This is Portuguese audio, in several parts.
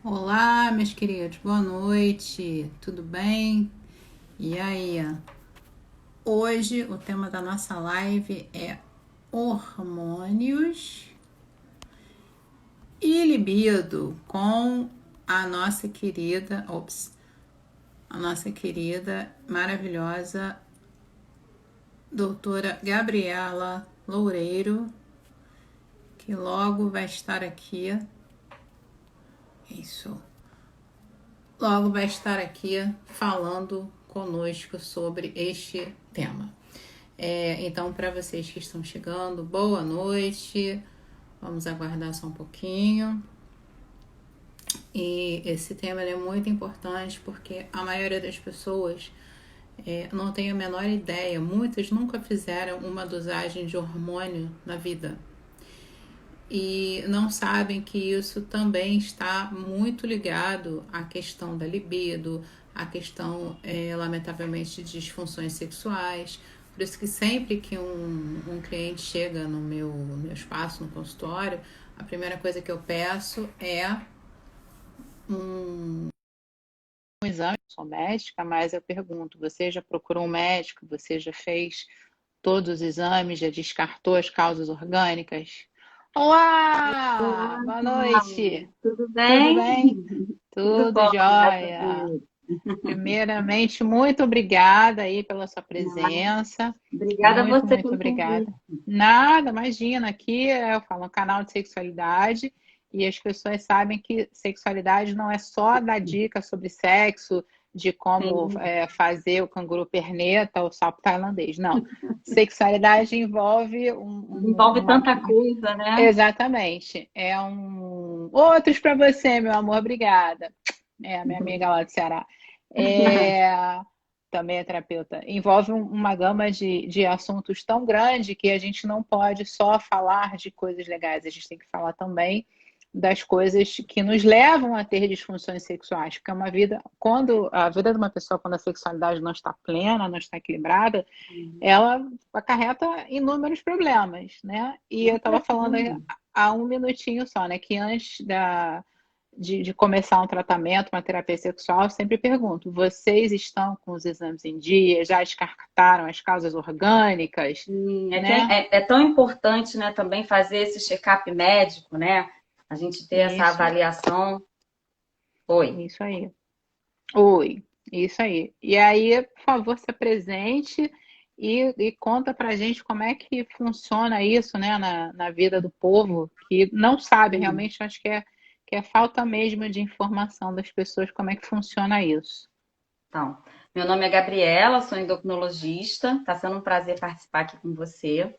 Olá, meus queridos, boa noite, tudo bem? E aí, hoje o tema da nossa live é hormônios e libido com a nossa querida, a nossa querida, maravilhosa doutora Gabriela Loureiro, que logo vai estar aqui. Isso, logo vai estar aqui falando conosco sobre este tema. Então, para vocês que estão chegando, boa noite. Vamos aguardar só um pouquinho. E esse tema é muito importante porque a maioria das pessoas não tem a menor ideia. Muitas nunca fizeram uma dosagem de hormônio na vida e não sabem que isso também está muito ligado à questão da libido, à questão, lamentavelmente, de disfunções sexuais. Por isso que sempre que um cliente chega no meu espaço, no consultório, a primeira coisa que eu peço é um exame. Eu sou médica, mas eu pergunto, você já procurou um médico? Você já fez todos os exames? Já descartou as causas orgânicas? Olá! Boa Ah, noite! tudo Tudo bem? bem? Tudo Tudo bom, graças a jóia. Deus. Primeiramente, muito obrigada aí pela sua presença. Obrigada a Muito, você muito pelo obrigada. convite. Nada, imagina, aqui eu falo um canal de sexualidade e as pessoas sabem que sexualidade não é só dar dica sobre sexo, de como Sim, fazer o canguru perneta ou o sapo tailandês. Não. Sexualidade envolve envolve tanta coisa, né? Exatamente. É um. Outros para você, meu amor, obrigada. É, a minha amiga lá do Ceará. É, também é terapeuta. Envolve uma gama de assuntos tão grande que a gente não pode só falar de coisas legais, a gente tem que falar também das coisas que nos levam a ter disfunções sexuais, porque é uma vida, quando a vida de uma pessoa, quando a sexualidade não está plena, não está equilibrada, ela acarreta inúmeros problemas, né? E eu Com estava falando certeza. há um minutinho só, né? Que antes de começar um tratamento, uma terapia sexual, eu sempre pergunto: vocês estão com os exames em dia? Já descartaram as causas orgânicas? É que Né? é tão importante, né, também fazer esse check-up médico, né? A gente ter essa Isso, avaliação. Oi. isso aí. Oi, isso aí. E aí, por favor, se apresente e conta pra gente como é que funciona isso, né, na vida do povo, que não sabe Sim. realmente, acho que é falta mesmo de informação das pessoas como é que funciona isso. Então, meu nome é Gabriela, sou endocrinologista. Está sendo um prazer participar aqui com você.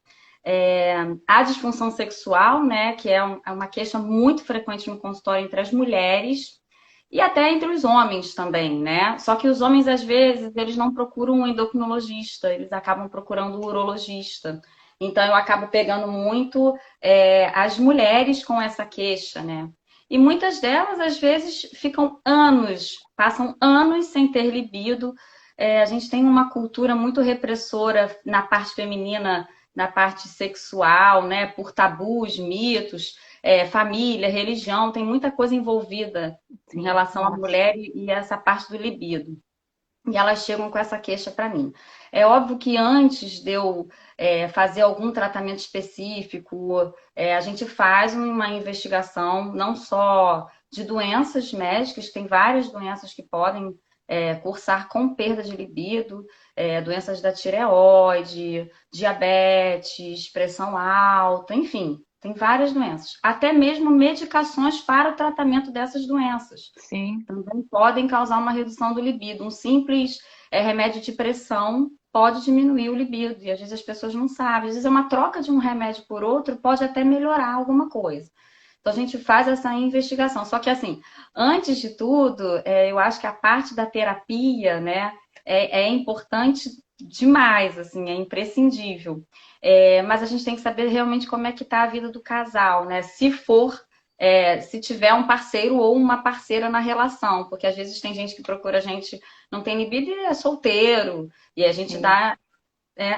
A disfunção sexual, né, que é uma queixa muito frequente no consultório entre as mulheres e até entre os homens também, né? Só que os homens, às vezes, eles não procuram um endocrinologista, eles acabam procurando um urologista. Então, eu acabo pegando muito as mulheres com essa queixa, né? E muitas delas, às vezes, ficam anos, passam anos sem ter libido. A gente tem uma cultura muito repressora na parte feminina, na parte sexual, né? Por tabus, mitos, família, religião, tem muita coisa envolvida em Sim, relação à nossa. mulher e essa parte do libido. E elas chegam com essa queixa para mim. É óbvio que antes de eu fazer algum tratamento específico, a gente faz uma investigação não só de doenças médicas, tem várias doenças que podem cursar com perda de libido, doenças da tireoide, diabetes, pressão alta, enfim, tem várias doenças. Até mesmo medicações para o tratamento dessas doenças Sim, também podem causar uma redução do libido. Um simples remédio de pressão pode diminuir o libido, e às vezes as pessoas não sabem. Às vezes é uma troca de um remédio por outro pode até melhorar alguma coisa. Então a gente faz essa investigação. Só que assim, antes de tudo, eu acho que a parte da terapia, né, é importante demais, assim, é imprescindível. Mas a gente tem que saber realmente como é que está a vida do casal, né? Se tiver um parceiro ou uma parceira na relação, porque às vezes tem gente que procura a gente, não tem libido e é solteiro, e a gente sim. dá.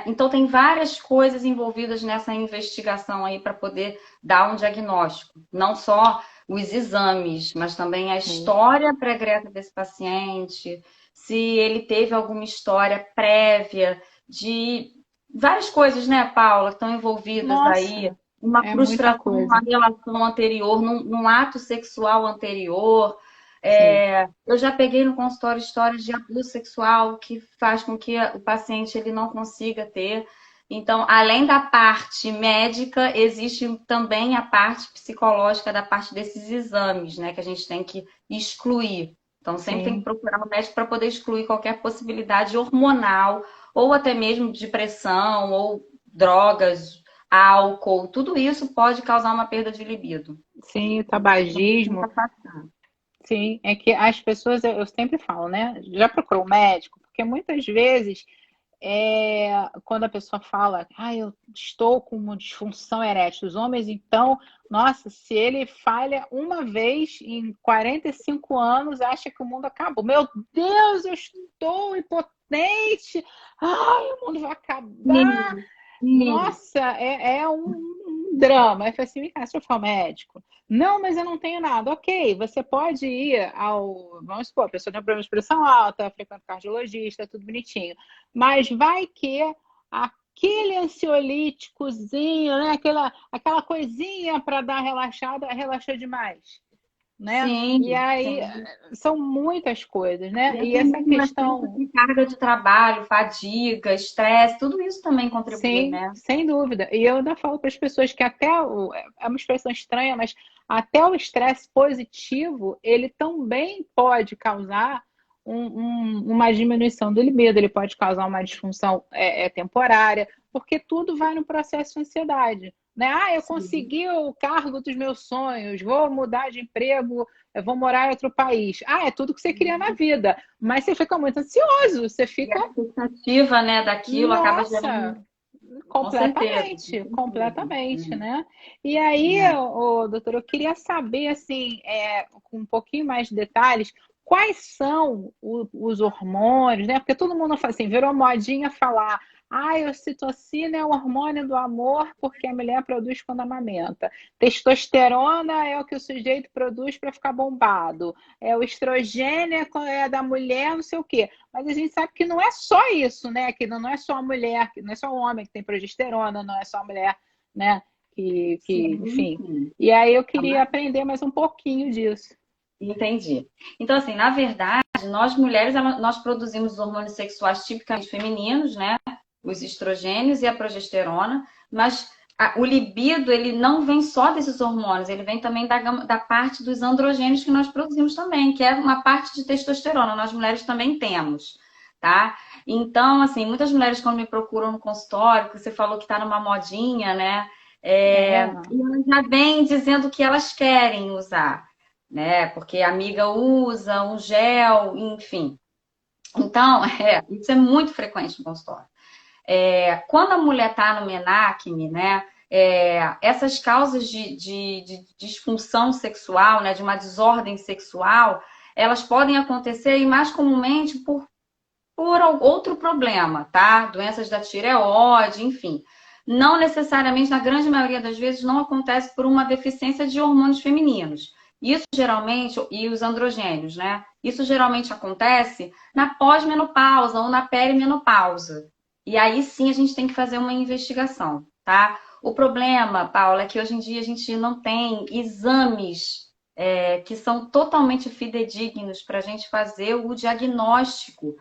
Então, tem várias coisas envolvidas nessa investigação aí para poder dar um diagnóstico. Não só os exames, mas também a Sim. história pregressa desse paciente, se ele teve alguma história prévia de várias coisas, né, Paula, que estão envolvidas aí. Nossa, Uma é muita frustração numa coisa. relação anterior, num ato sexual anterior. Sim, Eu já peguei no consultório histórias de abuso sexual que faz com que o paciente ele não consiga ter. Então, além da parte médica, existe também a parte psicológica da parte desses exames, né, que a gente tem que excluir. Então, sempre tem que sim. procurar um médico para poder excluir qualquer possibilidade hormonal, ou até mesmo de depressão, ou drogas, álcool, tudo isso pode causar uma perda de libido. Sim, o Então, a gente tenta tabagismo. afastar. Sim, é que as pessoas, eu sempre falo, né? Já procurou um médico? Porque muitas vezes, quando a pessoa fala, eu estou com uma disfunção erétil, os homens, então, nossa, se ele falha uma vez em 45 anos, acha que o mundo acabou. Meu Deus, eu estou impotente, o mundo vai acabar. Sim, sim. Nossa, é um drama. Aí eu falei assim, vem cá, se eu for médico. Não, mas eu não tenho nada. Ok, você pode ir ao. Vamos supor, a pessoa tem um problema de pressão alta, frequenta cardiologista, tudo bonitinho. Mas vai que aquele ansiolíticozinho, né? Aquela coisinha para dar relaxada, relaxou demais, né? E Sim, aí sim. são muitas coisas, E né? E até essa mesmo o excesso questão. de carga de trabalho, fadiga, estresse, tudo isso também contribui, Sim, né? sem dúvida. E eu ainda falo para as pessoas que é uma expressão estranha, mas até o estresse positivo, ele também pode causar uma diminuição do libido, ele pode causar uma disfunção temporária, porque tudo vai no processo de ansiedade. Né? Eu Sim. consegui o cargo dos meus sonhos, vou mudar de emprego, eu vou morar em outro país. É tudo que você queria na vida, mas você fica muito ansioso, você E a fica, expectativa, né, daquilo acaba nossa, gerando, com certeza, com completamente, certeza. completamente, né? E aí, doutor, eu queria saber, assim, com um pouquinho mais de detalhes, quais são os hormônios, né? Porque todo mundo fala assim, virou modinha falar, a ocitocina é o hormônio do amor porque a mulher produz quando amamenta. Testosterona é o que o sujeito produz para ficar bombado. O estrogênio é da mulher, não sei o quê. Mas a gente sabe que não é só isso, né? Que não é só a mulher, que não é só o homem que tem progesterona, não é só a mulher, né? Sim, Enfim. sim. E aí eu queria aprender mais um pouquinho disso. Entendi. Então, assim, na verdade, nós mulheres, nós produzimos hormônios sexuais tipicamente femininos, né? Os estrogênios e a progesterona, mas o libido, ele não vem só desses hormônios, ele vem também da parte dos androgênios que nós produzimos também, que é uma parte de testosterona, nós mulheres também temos, tá? Então, assim, muitas mulheres quando me procuram no consultório, que você falou que tá numa modinha, né? É, E elas já vêm dizendo que elas querem usar, né? Porque a amiga usa um gel, enfim. Então, isso é muito frequente no consultório. Quando a mulher está no menacne, né? Essas causas de disfunção sexual, né, de uma desordem sexual, elas podem acontecer e mais comumente por outro problema, tá? Doenças da tireoide, enfim. Não necessariamente, na grande maioria das vezes, não acontece por uma deficiência de hormônios femininos. Isso geralmente, e os androgênios, né? Isso geralmente acontece na pós-menopausa ou na perimenopausa. E aí sim a gente tem que fazer uma investigação, tá? O problema, Paula, é que hoje em dia a gente não tem exames que são totalmente fidedignos para a gente fazer o diagnóstico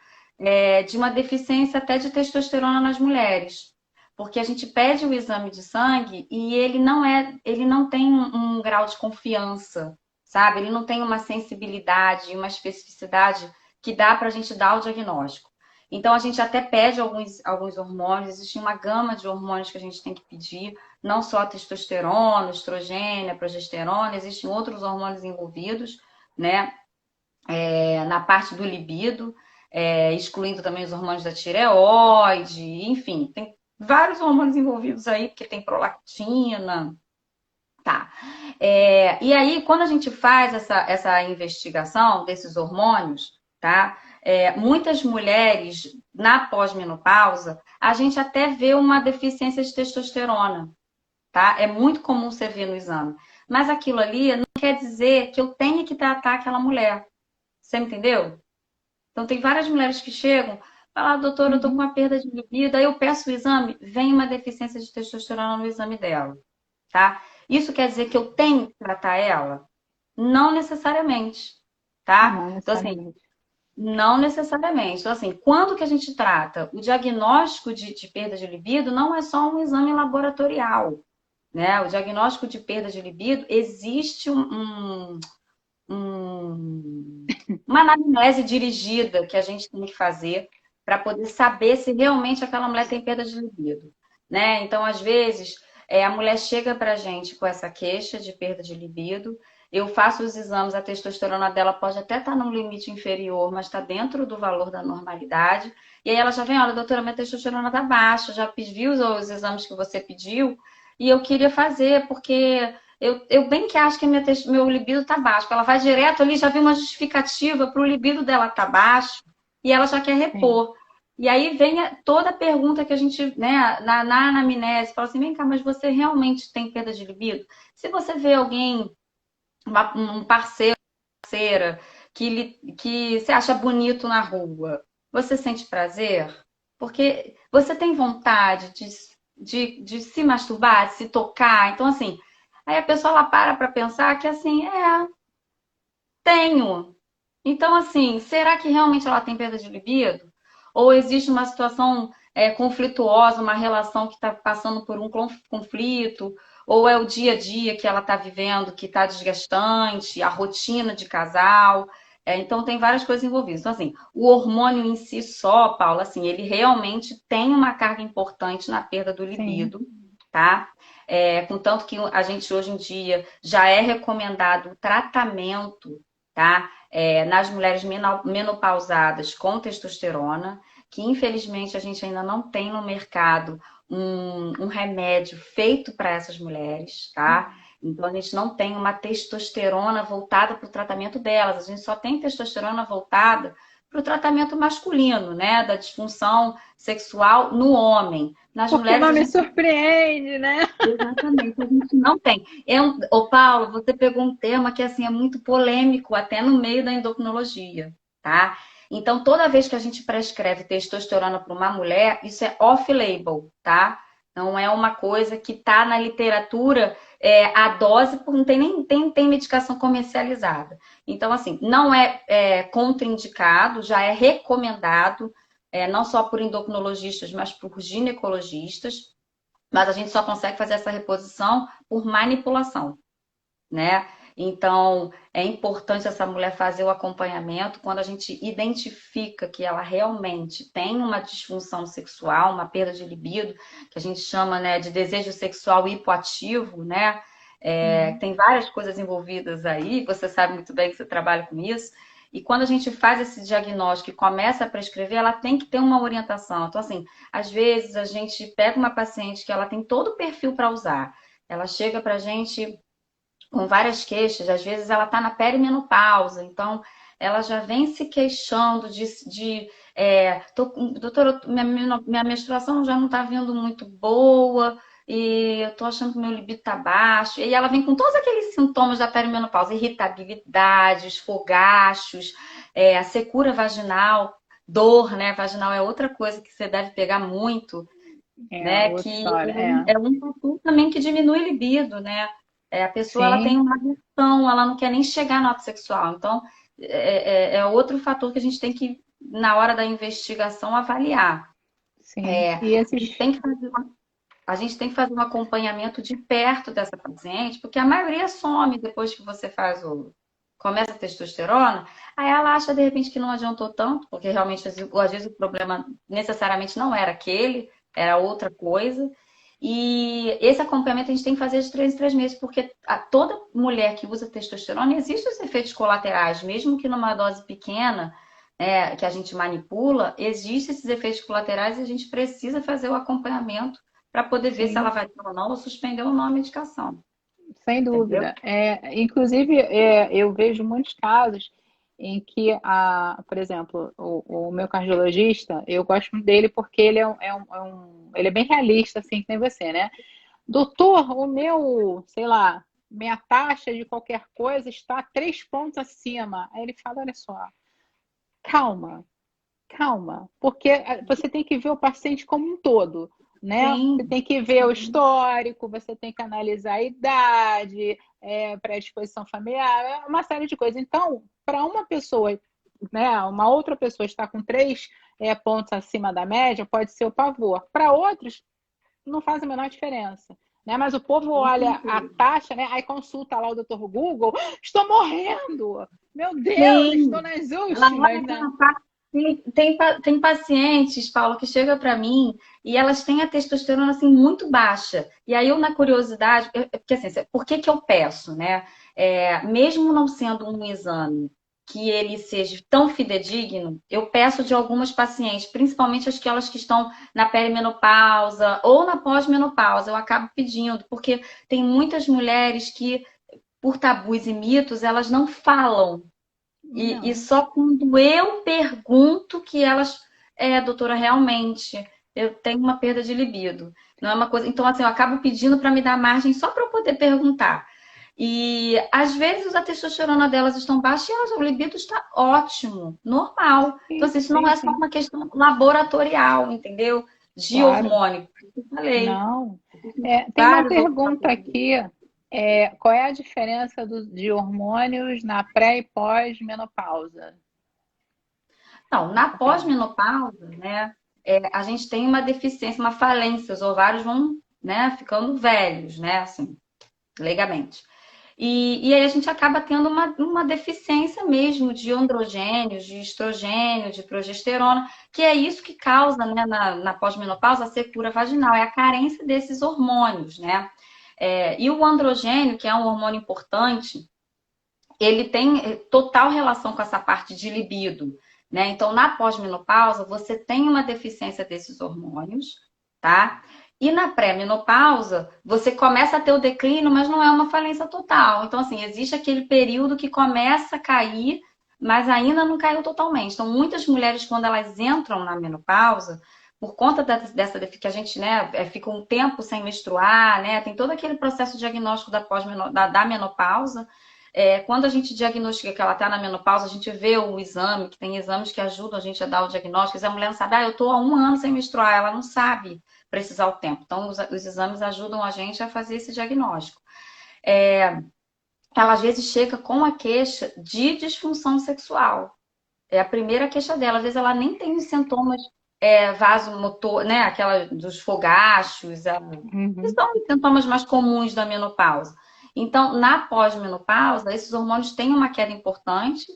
de uma deficiência até de testosterona nas mulheres. Porque a gente pede o exame de sangue e ele não tem um grau de confiança, sabe? Ele não tem uma sensibilidade, uma especificidade que dá para a gente dar o diagnóstico. Então, a gente até pede alguns hormônios, existe uma gama de hormônios que a gente tem que pedir, não só a testosterona, o estrogênio, a progesterona, existem outros hormônios envolvidos, né? Na parte do libido, excluindo também os hormônios da tireoide, enfim, tem vários hormônios envolvidos aí, porque tem prolactina, tá. E aí, quando a gente faz essa investigação desses hormônios, tá? Muitas mulheres, na pós-menopausa, a gente até vê uma deficiência de testosterona, tá? É muito comum você ver no exame. Mas aquilo ali não quer dizer que eu tenha que tratar aquela mulher. Você entendeu? Então, tem várias mulheres que chegam, falam, doutora, eu tô com Uhum. uma perda de libido, aí eu peço o exame, vem uma deficiência de testosterona no exame dela, tá? Isso quer dizer que eu tenho que tratar ela? Não necessariamente, tá? Não Então, assim, necessariamente. não necessariamente. Então, assim, quando que a gente trata? O diagnóstico de perda de libido não é só um exame laboratorial, né? O diagnóstico de perda de libido existe uma anamnese dirigida que a gente tem que fazer para poder saber se realmente aquela mulher tem perda de libido, né? Então, às vezes, a mulher chega para a gente com essa queixa de perda de libido, eu faço os exames, a testosterona dela pode até estar num limite inferior, mas está dentro do valor da normalidade. E aí ela já vem, olha, doutora, minha testosterona está baixa, já viu os exames que você pediu e eu queria fazer, porque eu bem que acho que meu libido tá baixo. Ela vai direto ali, já viu uma justificativa para o libido dela tá baixo e ela já quer Sim. repor. E aí vem toda a pergunta que a gente, né, na anamnese, fala assim, vem cá, mas você realmente tem perda de libido? Se você vê alguém, um parceiro, parceira, que você acha bonito na rua, você sente prazer? Porque você tem vontade de se masturbar, de se tocar. Então, assim, aí a pessoa ela para pensar que assim, tenho. Então, assim, será que realmente ela tem perda de libido? Ou existe uma situação conflituosa, uma relação que está passando por um conflito? Ou é o dia a dia que ela está vivendo que está desgastante, a rotina de casal? Então, tem várias coisas envolvidas. Então, assim, o hormônio em si só, Paula, assim, ele realmente tem uma carga importante na perda do Sim. libido, tá? Contanto que a gente hoje em dia já é recomendado o tratamento, tá? Nas mulheres menopausadas com testosterona, que infelizmente a gente ainda não tem no mercado um remédio feito para essas mulheres, tá? Então a gente não tem uma testosterona voltada para o tratamento delas, a gente só tem testosterona voltada para o tratamento masculino, né? Da disfunção sexual no homem. Nas Porque mulheres não a me gente surpreende, né? exatamente, a gente não tem. Ô, Paulo, você pegou um tema que assim é muito polêmico, até no meio da endocrinologia, tá? Então, toda vez que a gente prescreve testosterona para uma mulher, isso é off-label, tá? Não é uma coisa que está na literatura, a dose, não tem nem tem medicação comercializada. Então, assim, não é contraindicado, já é recomendado, não só por endocrinologistas, mas por ginecologistas, mas a gente só consegue fazer essa reposição por manipulação, né? Então, é importante essa mulher fazer o acompanhamento quando a gente identifica que ela realmente tem uma disfunção sexual, uma perda de libido, que a gente chama, né, de desejo sexual hipoativo, né? Uhum. Tem várias coisas envolvidas aí, você sabe muito bem que você trabalha com isso. E quando a gente faz esse diagnóstico e começa a prescrever, ela tem que ter uma orientação. Então, assim, às vezes a gente pega uma paciente que ela tem todo o perfil para usar. Ela chega para a gente com várias queixas, às vezes ela está na perimenopausa, então ela já vem se queixando doutora, minha menstruação já não está vindo muito boa, e eu tô achando que meu libido tá baixo, e ela vem com todos aqueles sintomas da perimenopausa, irritabilidade, fogachos, a secura vaginal, dor, né? Vaginal é outra coisa que você deve pegar muito, É né? outra Que história. É. é um fator também que diminui libido, né? A pessoa ela tem Sim, uma aversão, ela não quer nem chegar no ato sexual. Então, é outro fator que a gente tem que, na hora da investigação, avaliar. sim. E A gente esses. tem que fazer a gente tem que fazer um acompanhamento de perto dessa paciente, porque a maioria some depois que você começa a testosterona, aí ela acha de repente que não adiantou tanto, porque realmente às vezes o problema necessariamente não era aquele, era outra coisa. E esse acompanhamento a gente tem que fazer de 3 em 3 meses, porque toda mulher que usa testosterona, existem os efeitos colaterais, mesmo que numa dose pequena, que a gente manipula, existem esses efeitos colaterais e a gente precisa fazer o acompanhamento para poder ver se ela Sim. vai ter ou não, ou suspender ou não a medicação. Sem Entendeu? dúvida. Inclusive, eu vejo muitos casos em que, por exemplo, o meu cardiologista, eu gosto muito dele porque ele ele é bem realista, assim, que nem você, né? Doutor, o meu, sei lá, minha taxa de qualquer coisa está 3 pontos acima. Aí ele fala, olha só, calma, calma, porque você tem que ver o paciente como um todo, né? Você Sim, tem que ver o histórico, você tem que analisar a idade, predisposição familiar, uma série de coisas. Então, para uma pessoa, né, uma outra pessoa estar com 3 pontos acima da média, pode ser o pavor. Para outros, não faz a menor diferença. Né? Mas o povo com olha a certeza. taxa, né? Aí consulta lá o doutor Google, estou morrendo! Meu Deus, estou Sim. nas Ela últimas, olha né? aquela parte. Tem pacientes, Paulo, que chegam para mim e elas têm a testosterona assim muito baixa. E aí eu, na curiosidade, porque assim, por que que eu peço, né? Mesmo não sendo um exame que ele seja tão fidedigno, eu peço de algumas pacientes, principalmente aquelas que estão na perimenopausa ou na pós-menopausa, eu acabo pedindo, porque tem muitas mulheres que, por tabus e mitos, elas não falam e Não. só quando eu pergunto que elas, doutora, realmente, eu tenho uma perda de libido. Não é uma coisa. Então, assim, eu acabo pedindo para me dar margem só para eu poder perguntar. E às vezes a testosterona delas estão baixa e o libido está ótimo, normal. Então, Sim, assim, isso não sim, é só sim. uma questão laboratorial, entendeu? De Claro. hormônio. Eu falei, Não. existem Tem uma vários outros pergunta fatores. aqui. Qual é a diferença de hormônios na pré e pós-menopausa? Não, na Essa pergunta. pós-menopausa, né, a gente tem uma deficiência, uma falência, os ovários vão, né, ficando velhos, né, assim, legalmente. E aí a gente acaba tendo uma deficiência mesmo de androgênios, de estrogênio, de progesterona, que é isso que causa, né, na pós-menopausa, a secura vaginal, é a carência desses hormônios, né? E o androgênio, que é um hormônio importante, ele tem total relação com essa parte de libido, né? Então, na pós-menopausa, você tem uma deficiência desses hormônios, tá? E na pré-menopausa, você começa a ter o declínio, mas não é uma falência total. Então, assim, existe aquele período que começa a cair, mas ainda não caiu totalmente. Então, muitas mulheres, quando elas entram na menopausa, por conta dessa que a gente, né, fica um tempo sem menstruar, né, tem todo aquele processo diagnóstico da menopausa. Quando a gente diagnostica que ela está na menopausa, a gente vê o exame, que tem exames que ajudam a gente a dar o diagnóstico. A mulher não sabe, eu estou há 1 ano sem menstruar, ela não sabe precisar o tempo. Então, os exames ajudam a gente a fazer esse diagnóstico. Ela às vezes chega com a queixa de disfunção sexual. É a primeira queixa dela. Às vezes ela nem tem os sintomas vasomotor, né? Aquela dos fogachos, que Uhum. são os sintomas mais comuns da menopausa. Então, na pós-menopausa, esses hormônios têm uma queda importante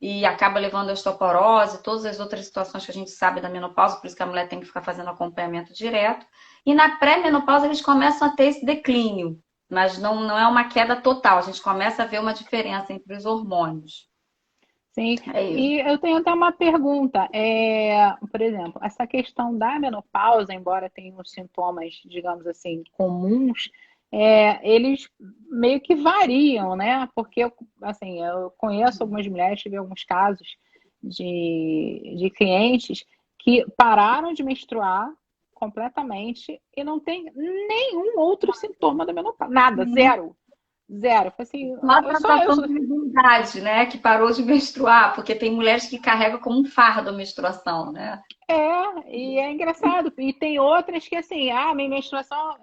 e acaba levando a osteoporose, todas as outras situações que a gente sabe da menopausa, por isso que a mulher tem que ficar fazendo acompanhamento direto. E na pré-menopausa, eles começam a ter esse declínio, mas não é uma queda total, a gente começa a ver uma diferença entre os hormônios. Sim, É isso. e eu tenho até uma pergunta. Por exemplo, essa questão da menopausa, embora tenha os sintomas, digamos assim, comuns, eles meio que variam, né? Porque assim, eu conheço algumas mulheres, tive alguns casos de clientes que pararam de menstruar completamente e não tem nenhum outro sintoma da menopausa. Nada, Sim. zero. Zero. Foi assim, Só a eu sensação sou, de visibilidade, né? Que parou de menstruar, porque tem mulheres que carregam como um fardo a menstruação, né? e é engraçado. E tem outras que, assim, minha menstruação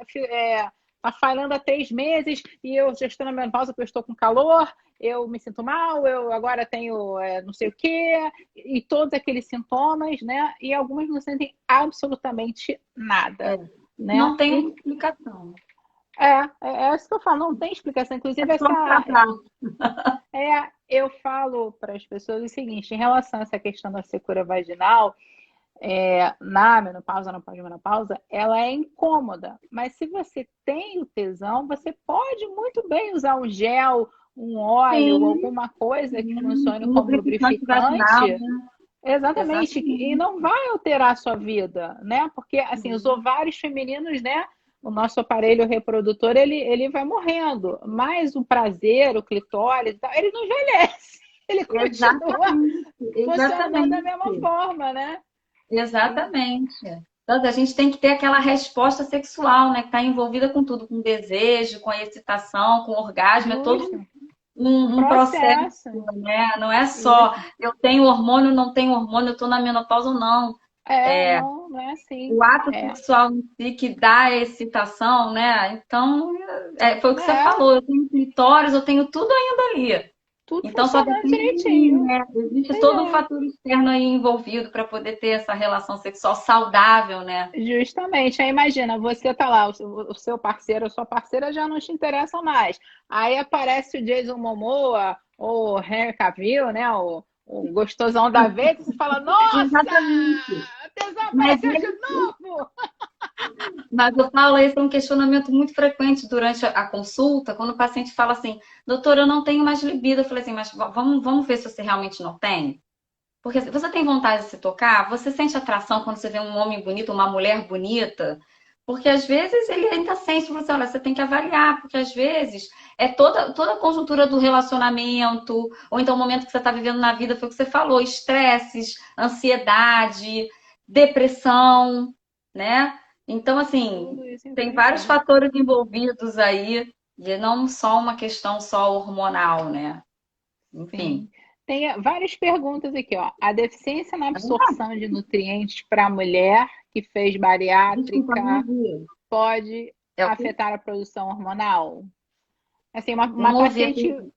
tá falhando há 3 meses e eu já estou na menopausa porque eu estou com calor, eu me sinto mal, eu agora tenho não sei o quê, e todos aqueles sintomas, né? E algumas não sentem absolutamente nada, né? Não tem explicação. É isso que eu falo, não tem explicação. É Inclusive, só atrasar. eu falo para as pessoas o seguinte, em relação a essa questão da secura vaginal, na menopausa, na pós-menopausa, ela é incômoda. Mas se você tem o tesão, você pode muito bem usar um gel, um óleo, Sim, alguma coisa que sim. funcione Um como lubrificante vaginal, lubrificante. né? Exatamente. E Exatamente. não vai alterar a sua vida, né? Porque, assim, os ovários femininos, né? O nosso aparelho reprodutor, ele vai morrendo. Mas o prazer, o clitóris, ele não envelhece. Ele continua Exatamente. funcionando da mesma Exatamente. forma, né? Exatamente. Então, a gente tem que ter aquela resposta sexual, né? Que está envolvida com tudo, com desejo, com a excitação, com o orgasmo, é todo Justo. Um um processo, processo. né? Não é só Isso. eu tenho hormônio, não tenho hormônio, eu estou na menopausa ou não. Não, não é assim. O ato É, sexual em si que dá a excitação, né? Então, foi o que você é, falou, eu tenho clitóris, eu tenho tudo ainda ali. tudo Então, só funcionando depende de mim, direitinho. né? Existe Pois todo um é. fator externo aí envolvido para poder ter essa relação sexual saudável, né? Justamente. Aí imagina, você tá lá, o seu parceiro, a sua parceira já não te interessa mais. Aí aparece o Jason Momoa ou o Henry Cavill, né? O gostosão da vez, e você fala, nossa, Exatamente. a tesão Mas apareceu de novo! Mas eu falo, esse é um questionamento muito frequente durante a consulta, quando o paciente fala assim, doutor, eu não tenho mais libido. Eu falei assim, mas vamos ver se você realmente não tem. Porque você tem vontade de se tocar? Você sente atração quando você vê um homem bonito, uma mulher bonita? Porque às vezes ele ainda sente, você, olha, você tem que avaliar, porque às vezes é toda a conjuntura do relacionamento, ou então o momento que você está vivendo na vida, foi o que você falou, estresses, ansiedade, depressão, né? Então, assim, Tudo isso tem vários influencia. fatores envolvidos aí, e não só uma questão só hormonal, né? Enfim. Sim. Tem várias perguntas aqui, ó. A deficiência na absorção de nutrientes para a mulher que fez Desculpa, não bariátrica ouvi. pode É o quê? afetar a produção hormonal? Assim, Não ouvi a pergunta.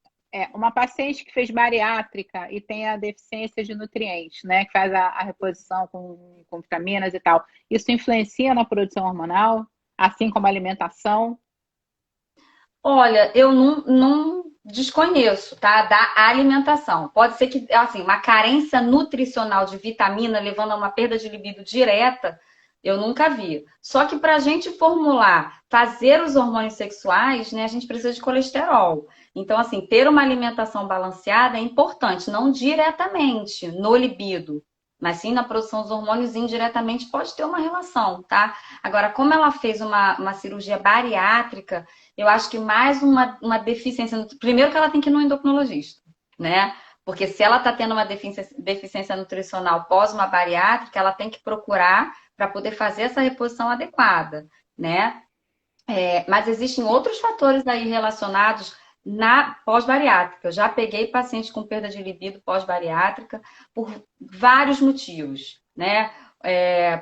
uma paciente que fez bariátrica e tem a deficiência de nutrientes, né? Que faz a reposição com vitaminas e tal. Isso influencia na produção hormonal, assim como a alimentação? Olha, eu não desconheço, tá? Da alimentação. Pode ser que, assim, uma carência nutricional de vitamina levando a uma perda de libido direta, eu nunca vi. Só que para a gente formular, fazer os hormônios sexuais, né, a gente precisa de colesterol. Então, assim, ter uma alimentação balanceada é importante, não diretamente no libido, mas sim na produção dos hormônios indiretamente pode ter uma relação, tá? Agora, como ela fez uma cirurgia bariátrica, eu acho que mais uma deficiência. Primeiro que ela tem que ir no endocrinologista, né? Porque se ela está tendo uma deficiência nutricional pós uma bariátrica, ela tem que procurar para poder fazer essa reposição adequada, né? Mas existem outros fatores aí relacionados na pós-bariátrica. Eu já peguei pacientes com perda de libido pós-bariátrica por vários motivos, né?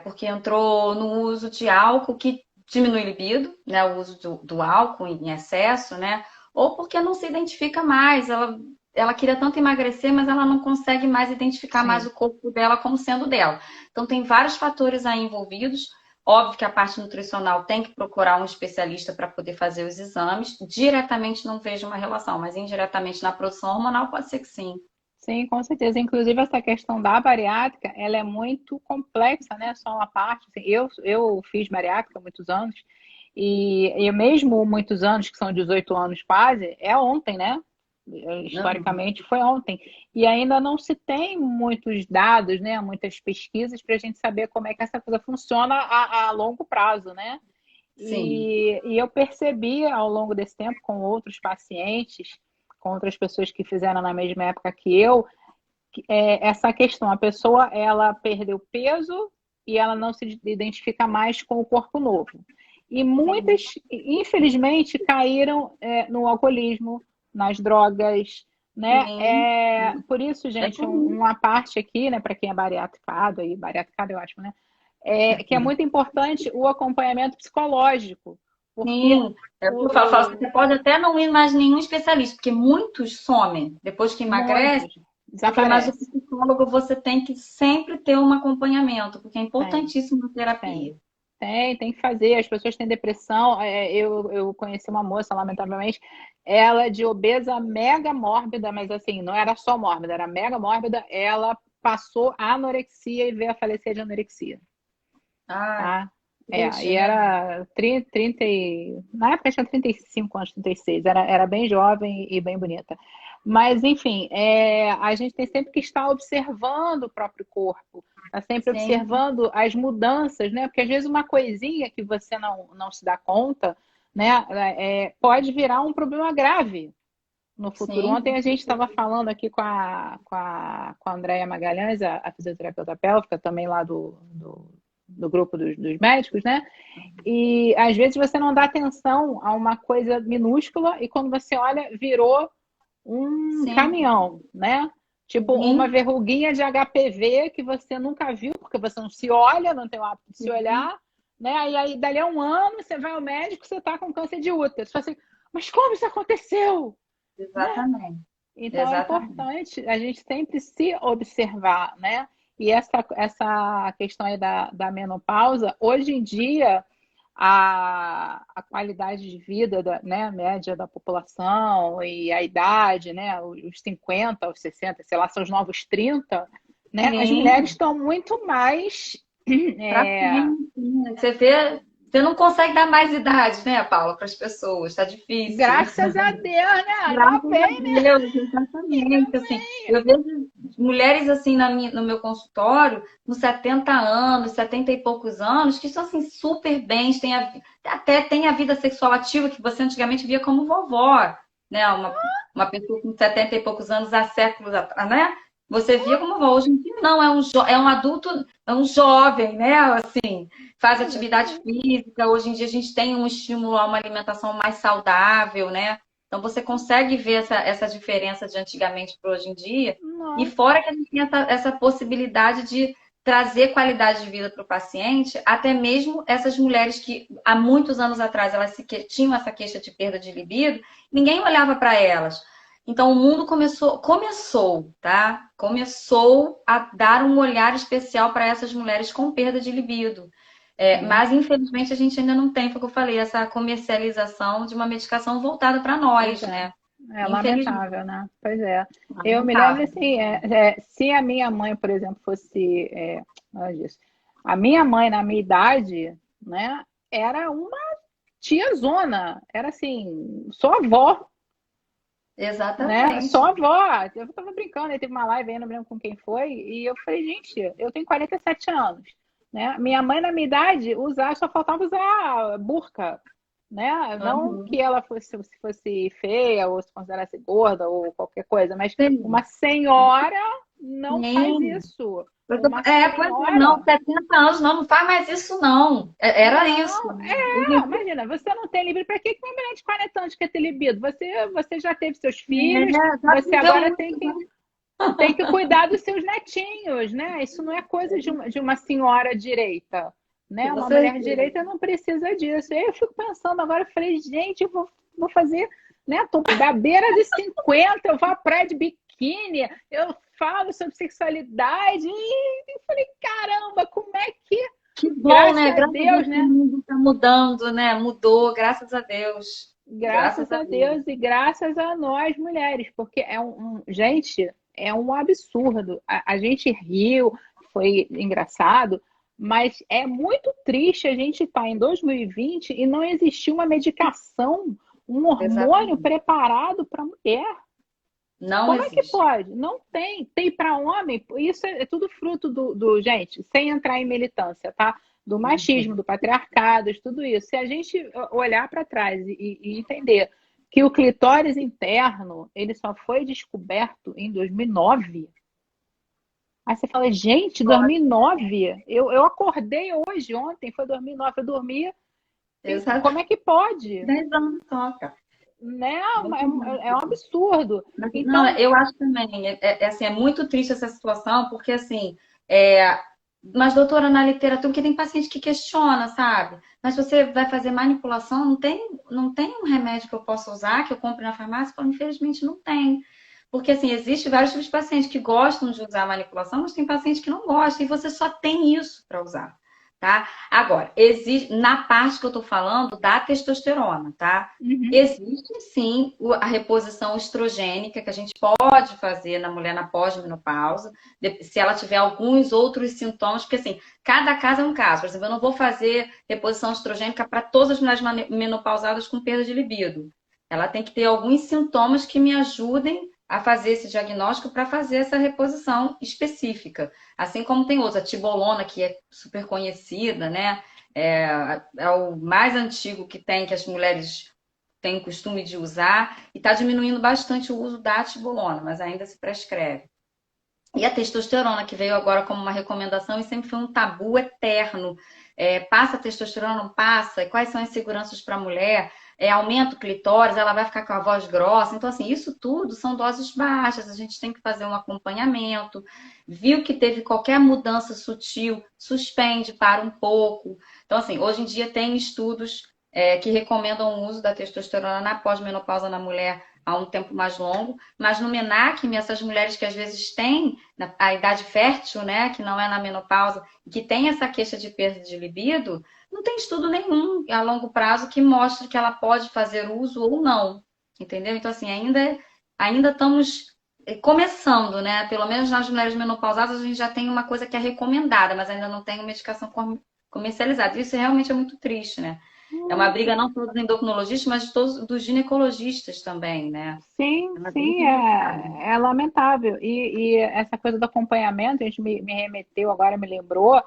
Porque entrou no uso de álcool que diminui libido, né? O uso do álcool em excesso, né? Ou porque não se identifica mais. Ela queria tanto emagrecer, mas ela não consegue mais identificar mais Sim. o corpo dela como sendo dela. Então, tem vários fatores aí envolvidos. Óbvio que a parte nutricional tem que procurar um especialista para poder fazer os exames. Diretamente não vejo uma relação, mas indiretamente na produção hormonal pode ser que sim. Sim, com certeza. Inclusive, essa questão da bariátrica, ela é muito complexa, né? Só uma parte. Assim, eu fiz bariátrica há muitos anos, e mesmo muitos anos, que são 18 anos quase, é ontem, né? Uhum. Historicamente foi ontem. E ainda não se tem muitos dados, né? Muitas pesquisas para a gente saber como é que essa coisa funciona a longo prazo, né? Sim, E eu percebi ao longo desse tempo, com outros pacientes, com outras pessoas que fizeram na mesma época que eu, essa questão, a pessoa ela perdeu peso e ela não se identifica mais com o corpo novo. E sim, muitas, infelizmente, caíram no alcoolismo, nas drogas, né? sim. Por isso, É gente, comum. uma parte aqui, né, para quem é bariátricado, aí, bariátricado é ótimo, né? Que é muito importante o acompanhamento psicológico, porque Sim, é o que eu falo, o, você pode até não ir mais nenhum especialista, porque muitos somem depois que emagrece. muitos Eu falei, mas o desaparecem. psicólogo você tem que sempre ter um acompanhamento, porque é Tem. importantíssimo a Tem. terapia. Tem que fazer. As pessoas têm depressão. Eu conheci uma moça, lamentavelmente, ela de obesa mega mórbida, mas assim, não era só mórbida, era mega mórbida. Ela passou a anorexia e veio a falecer de anorexia, Ah, tá? triste, E né? era 30 na época tinha 35 anos, 36, era bem jovem e bem bonita. Mas, enfim, a gente tem sempre que estar observando o próprio corpo, tá sempre Sim, observando as mudanças, né? Porque às vezes uma coisinha que você não se dá conta, né, pode virar um problema grave no futuro. sim, Ontem com a gente estava certeza. falando aqui com a Andréia Magalhães, a fisioterapeuta pélvica, também lá do grupo dos médicos, né? E às vezes você não dá atenção a uma coisa minúscula e quando você olha, virou um Sim, caminhão, né? Tipo uma sim, verruguinha de HPV que você nunca viu, porque você não se olha, não tem o hábito de se sim, olhar, né? E aí, dali a um ano, você vai ao médico, você tá com câncer de útero. Você fala assim, mas como isso aconteceu? Né? exatamente, Então é exatamente. importante a gente sempre se observar, né? E essa questão aí da menopausa, hoje em dia, a qualidade de vida né, média da população e a idade, né, os 50, os 60, sei lá, são os novos 30, né, as mulheres Sim, estão muito mais. para É, frente. Né? Você vê, você não consegue dar mais idade, né, Paula, para as pessoas, está difícil. graças a Deus, né? Ainda Graças a bem, né? Deus, Ainda exatamente. Assim, bem. eu vejo mulheres assim no meu consultório, com 70 anos, 70 e poucos anos, que estão assim super bem, até tem a vida sexual ativa que você antigamente via como vovó, né? Uma pessoa com 70 e poucos anos há séculos atrás, né? Você via como vovó. Hoje em dia não, é um adulto, é um jovem, né? Assim, faz atividade Exatamente. física. Hoje em dia a gente tem um estímulo a uma alimentação mais saudável, né? Então você consegue ver essa diferença de antigamente para hoje em dia. E Nossa. fora que a gente tem essa possibilidade de trazer qualidade de vida para o paciente, até mesmo essas mulheres que há muitos anos atrás tinham essa queixa de perda de libido, ninguém olhava para elas. Então o mundo começou, tá? Começou a dar um olhar especial para essas mulheres com perda de libido. Sim. Mas, infelizmente, a gente ainda não tem, foi o que eu falei, essa comercialização de uma medicação voltada para Pois nós, é. né? É Infelizmente, lamentável, né? Pois é. Eu me lembro lamentável. assim, se a minha mãe, por exemplo, fosse, olha disso, a minha mãe na minha idade, né, era uma tiazona, era assim, só avó, né? Só Exatamente. avó. Eu tava brincando, aí teve uma live aí, não lembro com quem foi, e eu falei, gente, eu tenho 47 anos, né? Minha mãe na minha idade só faltava usar burca, né? Não que Uhum. ela se fosse feia ou se considerasse gorda ou qualquer coisa, mas uma Sim. senhora não faz Sim. isso. Uma Pois é, não, senhora 70 anos, não, não faz mais isso, não. Era isso. não, imagina, você não tem libido. Para que uma mulher de 40 anos quer ter libido? Você já teve seus filhos, Já você viveu agora muito. tem que cuidar dos seus netinhos, né? Isso não é coisa de uma senhora direita, né? Com Uma mulher certeza. direita não precisa disso. E aí eu fico pensando agora, eu falei, gente, eu vou fazer, né? Tô da beira de 50, eu vou à praia de biquíni, eu falo sobre sexualidade e eu falei, caramba, como é que, Que bom, graças né? a Graças a Deus Deus, que o né? mundo está mudando, né? Mudou, graças a Deus. Graças Graças a a Deus. Deus e graças a nós mulheres, porque gente, é um absurdo. A gente riu, foi engraçado, mas é muito triste a gente estar em 2020 e não existir uma medicação, um hormônio Exatamente. preparado para mulher. Não Como é que existe. pode? Não tem. Tem para homem, isso é tudo fruto gente, sem entrar em militância, tá? Do machismo, do patriarcado, de tudo isso. Se a gente olhar para trás e entender que o clitóris interno, ele só foi descoberto em 2009. Aí você fala, gente, 2009? Eu acordei hoje, ontem, foi 2009, eu dormia. Exato. Como é que pode? 10 anos só, cara. Né? 10 anos. É um absurdo. Não, Então, eu acho também, assim, é muito triste essa situação, porque assim, é, mas doutora, na literatura, porque tem paciente que questiona, sabe? Mas você vai fazer manipulação, não tem um remédio que eu possa usar, que eu compre na farmácia? Falo, infelizmente não tem. Porque assim, existe vários tipos de pacientes que gostam de usar manipulação, mas tem paciente que não gosta, e você só tem isso para usar, tá? Agora, existe, na parte que eu tô falando da testosterona, tá? uhum, Existe sim a reposição estrogênica que a gente pode fazer na mulher na pós-menopausa, se ela tiver alguns outros sintomas, porque assim, cada caso é um caso. Por exemplo, eu não vou fazer reposição estrogênica para todas as mulheres menopausadas com perda de libido. Ela tem que ter alguns sintomas que me ajudem a fazer esse diagnóstico para fazer essa reposição específica. Assim como tem outra, a tibolona, que é super conhecida, né? É o mais antigo que tem, que as mulheres tem o costume de usar, e está diminuindo bastante o uso da tibolona, mas ainda se prescreve. E a testosterona, que veio agora como uma recomendação e sempre foi um tabu eterno. Passa testosterona, não passa? Quais são as seguranças para a mulher? Aumenta o clitóris, ela vai ficar com a voz grossa. Então, assim, isso tudo são doses baixas. A gente tem que fazer um acompanhamento. Viu que teve qualquer mudança sutil, suspende, para um pouco. Então, assim, hoje em dia tem estudos que recomendam o uso da testosterona na pós-menopausa na mulher há um tempo mais longo, mas no MENAC, essas mulheres que às vezes têm a idade fértil, né, que não é na menopausa, que tem essa queixa de perda de libido, não tem estudo nenhum a longo prazo que mostre que ela pode fazer uso ou não, entendeu? Então, assim, ainda estamos começando, né? Pelo menos nas mulheres menopausadas a gente já tem uma coisa que é recomendada, mas ainda não tem medicação comercializada. Isso realmente é muito triste, né? É uma briga não só dos endocrinologistas, mas de todos dos ginecologistas também, né? Sim, É uma briga sim, complicada. é lamentável. E essa coisa do acompanhamento, a gente me remeteu, agora me lembrou,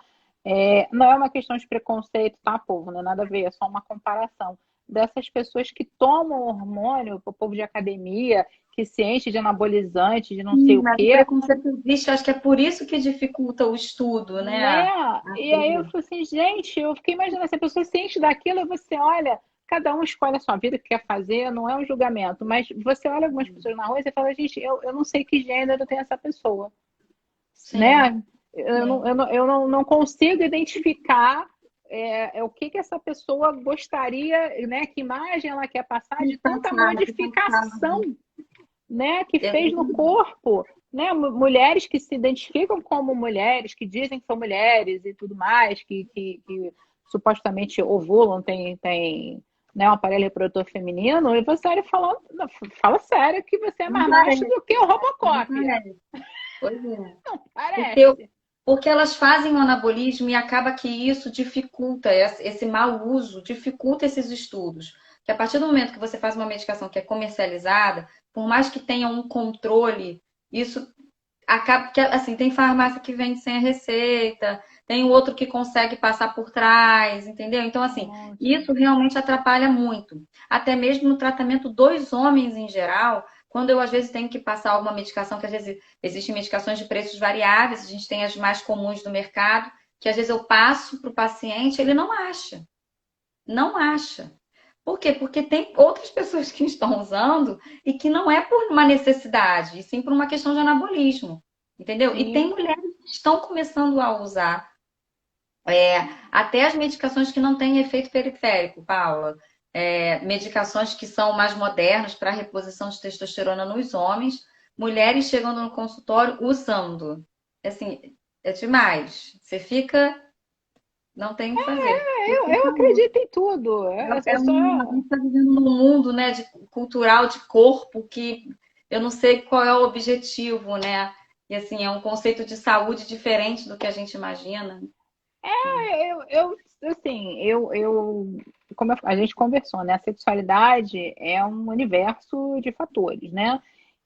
não é uma questão de preconceito, tá, povo? Não é nada a ver, é só uma comparação dessas pessoas que tomam hormônio, o povo de academia, que se enche de anabolizante, de não sei Sim, o mas o quê, preconceito existe, acho que é por isso que dificulta o estudo, né? né? E aí eu falei assim, gente, eu fiquei imaginando, se a pessoa se enche daquilo, e você olha, cada um escolhe a sua vida, o que quer fazer, não é um julgamento, mas você olha algumas pessoas na rua e você fala, gente, eu não sei que gênero tem essa pessoa, Sim, né? sim. Não consigo identificar o que que essa pessoa gostaria, né? Que imagem ela quer passar de tanta Que cansado. modificação, né, que fez no Exatamente. corpo, né, mulheres que se identificam como mulheres, que dizem que são mulheres e tudo mais, que supostamente ovulam, tem né, um aparelho reprodutor feminino, e você olha falando, fala sério que você é Não mais macho parece, do que o não Robocop. parece. Pois é. Não Porque, parece. porque elas fazem o anabolismo e acaba que isso dificulta, esse mau uso, dificulta esses estudos. Que a partir do momento que você faz uma medicação que é comercializada, por mais que tenha um controle, isso acaba que assim, tem farmácia que vende sem a receita, tem o outro que consegue passar por trás, entendeu? Então, assim, Nossa. isso realmente atrapalha muito. Até mesmo no tratamento dos homens em geral, quando eu às vezes tenho que passar alguma medicação, que às vezes existem medicações de preços variáveis, a gente tem as mais comuns do mercado, que às vezes eu passo para o paciente, ele não acha. Não acha. Por quê? Porque tem outras pessoas que estão usando e que não é por uma necessidade, e sim por uma questão de anabolismo. Entendeu? E tem Sim. mulheres que estão começando a usar até as medicações que não têm efeito periférico, Paula. Medicações que são mais modernas para a reposição de testosterona nos homens, mulheres chegando no consultório usando. Assim, é demais. Você fica, não tem o que fazer. Eu acredito em tudo. A gente está vivendo num mundo, né, cultural de corpo que eu não sei qual é o objetivo, né? E assim, é um conceito de saúde diferente do que a gente imagina. Assim, como a gente conversou, né? A sexualidade é um universo de fatores, né?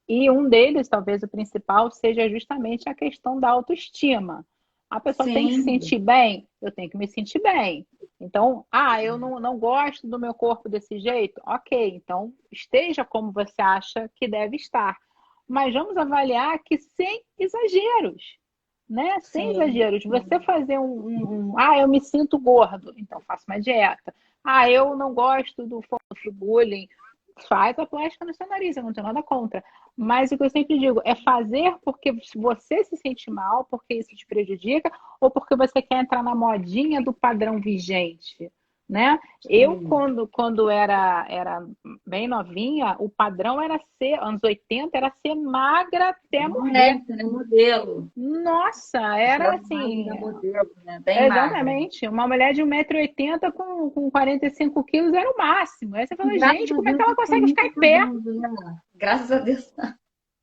E um deles, talvez o principal, seja justamente a questão da autoestima. A pessoa tem que se Sim, sentir bem, eu tenho que me sentir bem. Então, eu não gosto do meu corpo desse jeito? Ok, então esteja como você acha que deve estar. Mas vamos avaliar que sem exageros, né? Sem sim. exageros. Você fazer eu me sinto gordo, então faça uma dieta. Eu não gosto do bullying, faz a plástica no seu nariz, eu não tenho nada contra. Mas o que eu sempre digo é fazer porque você se sente mal, porque isso te prejudica, ou porque você quer entrar na modinha do padrão vigente, né? Eu, Sim. quando era bem novinha, o padrão era ser, anos 80, era ser magra até morrer. Né? Modelo. Nossa, Aquela era imagem assim, da modelo, né? Bem magra. exatamente. Uma mulher de 1,80 m com 45 quilos era o máximo. Aí você fala, Graças gente, a como é que Deus, ela isso consegue ficar nunca em está pé? dando, né? Graças a Deus.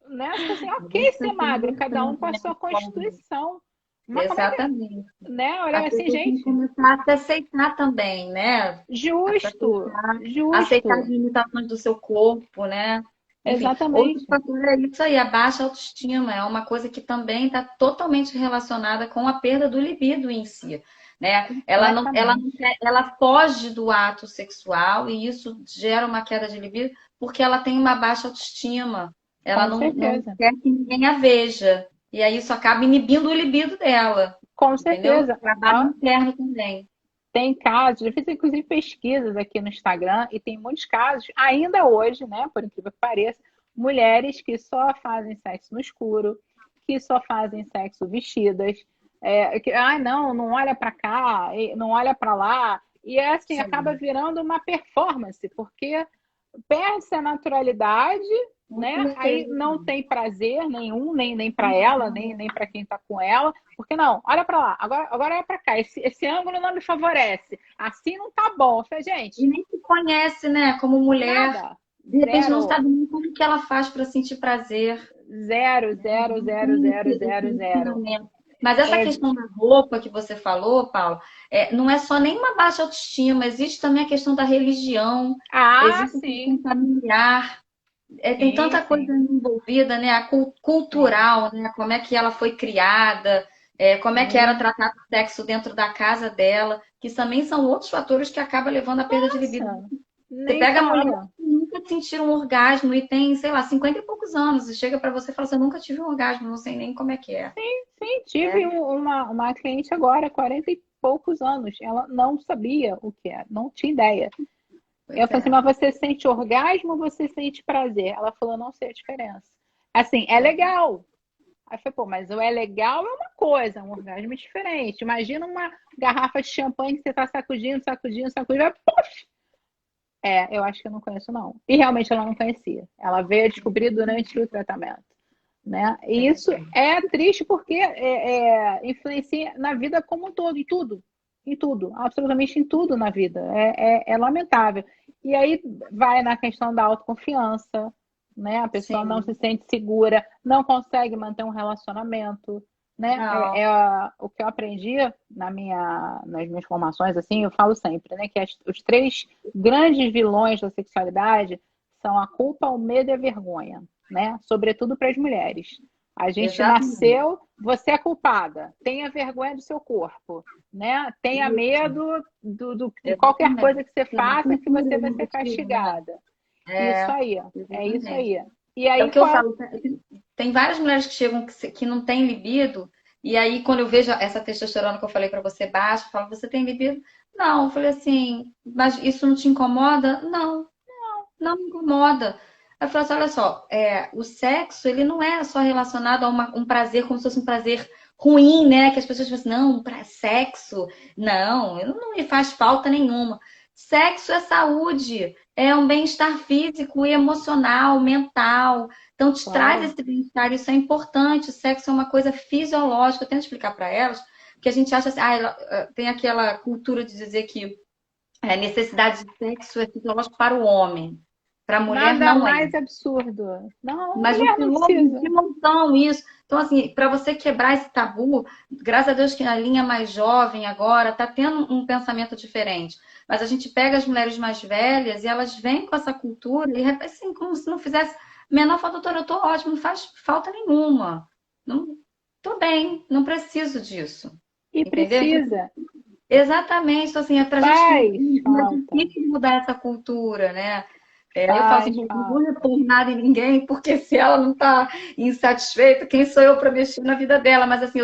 Né? Você fala assim, A ok gente ser está magro, cada um conversando, com a né? sua constituição. Mas como é que, Exatamente. né? As Olha assim, pessoas têm que gente, começar a se aceitar também, né? A se justo, aceitar as justo, limitações do seu corpo, né? Enfim, outros exatamente. fatores é isso aí, a baixa autoestima é uma coisa que também está totalmente relacionada com a perda do libido em si, né? Completamente. Ela foge do ato sexual e isso gera uma queda de libido porque ela tem uma baixa autoestima. Ela Com não certeza. quer que ninguém a veja. E aí isso acaba inibindo o libido dela, Com entendeu? certeza. Trabalho interno também. Tem casos, eu fiz inclusive pesquisas aqui no Instagram e tem muitos casos, ainda hoje, né, por incrível que pareça, mulheres que só fazem sexo no escuro, que só fazem sexo vestidas, não, não olha para cá, não olha para lá, e é assim, acaba Sim. virando uma performance, porque perde a naturalidade, Com né? Aí certeza. não tem prazer nenhum, nem para ela, nem para quem está com ela, porque não, olha para lá, agora olha para cá, esse ângulo não me favorece, assim não tá bom. Eu falei, E gente, nem se conhece, né, como mulher. nada, De repente não zero, sabe nem como que ela faz para sentir prazer. zero, zero, Não zero, tem zero, esse zero, zero. ensinamento. Mas essa É, questão da roupa que você falou, Paulo, não é só nem uma baixa autoestima, existe também a questão da religião, ah, existe a questão sim, familiar, tem sim, tanta coisa sim, envolvida, né? A sim, cultural, né? Como é que ela foi criada, como é que era sim. tratado o sexo dentro da casa dela, que também são outros fatores que acabam levando à perda de libido. Nossa, Você nem pega mulheres fala. que nunca sentiram um orgasmo e tem, sei lá, 50 e poucos anos, e chega pra você e fala assim, eu nunca tive um orgasmo, não sei nem como é que é. Sim, Né? tive uma cliente agora, 40 e poucos anos. Ela não sabia o que era, não tinha ideia. Eu Pois falei assim, é. mas você sente orgasmo ou você sente prazer? Ela falou, não sei a diferença. Assim, é É. legal. Aí eu falei, pô, mas o é legal é uma coisa, um orgasmo é diferente. Imagina uma garrafa de champanhe que você tá sacudindo, sacudindo, sacudindo, vai, puf! Eu acho que eu não conheço, não. E realmente ela não conhecia. Ela veio a descobrir durante o tratamento. Né? E isso é triste porque influencia na vida como um todo, em tudo, absolutamente em tudo na vida. É lamentável. E aí vai na questão da autoconfiança, né? A pessoa não se Sim. sente segura, não consegue manter um relacionamento, né? Não. O que eu aprendi nas minhas formações, assim, eu falo sempre, né? Que os três grandes vilões da sexualidade são a culpa, o medo e a vergonha, né? Sobretudo para as mulheres. A gente Exatamente. nasceu, você é culpada, tenha vergonha do seu corpo, né? Tenha Isso. medo de qualquer Exatamente. coisa que você Tem uma faça que cultura você vai ser negativa, né? castigada. Isso É, aí, é isso exatamente. aí. E É o aí, que eu qual... falo. Tem várias mulheres que chegam que não têm libido, e aí quando eu vejo essa testosterona que eu falei pra você baixa, eu falo, você tem libido? Não, eu falei assim, mas isso não te incomoda? Não, não me incomoda. Aí eu falo assim, olha só, o sexo, ele não é só relacionado a um prazer como se fosse um prazer ruim, né? Que as pessoas falam assim, não, para sexo, não me faz falta nenhuma. Sexo é saúde, é um bem-estar físico e emocional, mental. Então, te traz Claro. esse bem-estar, isso é importante. O sexo é uma coisa fisiológica. Eu tento explicar para elas, porque a gente acha assim, tem aquela cultura de dizer que a necessidade de sexo é fisiológico para o homem. Para a mulher, Nada não é. mais absurdo. Não, a Mas mulher não virou precisa. de montão isso. Então, assim, para você quebrar esse tabu, graças a Deus que a linha mais jovem agora está tendo um pensamento diferente. Mas a gente pega as mulheres mais velhas e elas vêm com essa cultura e, assim, como se não fizesse menor falta, doutora, eu tô ótimo, não faz falta nenhuma. Não, tô bem, não preciso disso. E Entendeu? Então, precisa. exatamente, então, assim, é pra gente, Faz é falta. difícil mudar essa cultura, né? Aí eu falo assim, Faz "Bom, não vou falta. impor nada em ninguém, porque se ela não está insatisfeita, quem sou eu para mexer na vida dela? Mas assim,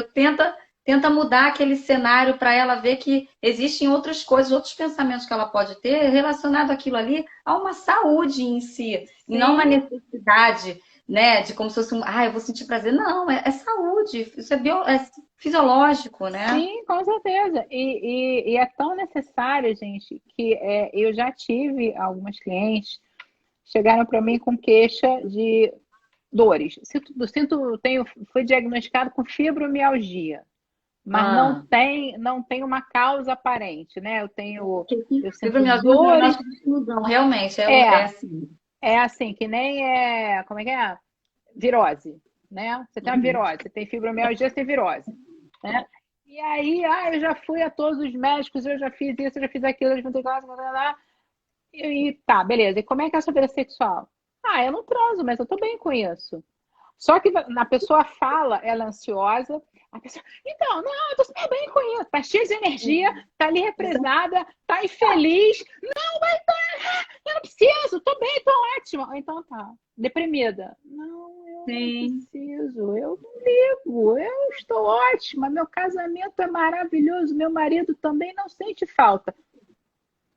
tenta mudar aquele cenário para ela ver que existem outras coisas, outros pensamentos que ela pode ter relacionado aquilo ali a uma saúde em si, e não uma Sim, necessidade, né, de como se fosse eu vou sentir prazer. Não, é saúde, isso é fisiológico, né? sim, com certeza. E é tão necessário, gente, que eu já tive algumas clientes chegaram para mim com queixa de dores. Fui diagnosticado com fibromialgia, mas Ah. não tem uma causa aparente, né? Eu sinto Fibromialgia é um dores. diagnóstico de exclusão, realmente, É, é assim. é assim, que nem como é que é? Virose, né? Você tem uma Uhum. virose, você tem fibromialgia, você tem virose, né? E aí, eu já fui a todos os médicos, eu já fiz isso, eu já fiz aquilo, eu já fiz aquilo, e tá, beleza. E como é que é a sua vida sexual? Eu não transo, mas eu tô bem com isso. Só que na pessoa fala, ela é ansiosa, a pessoa, então, não, eu tô super bem com isso, tá cheia de energia, tá ali represada, tá infeliz, não, mas eu não preciso, tô bem, tô ótima. Ou então tá, deprimida. Não, eu não Sim. preciso, eu não comigo? Eu estou ótima, meu casamento é maravilhoso, meu marido também não sente falta.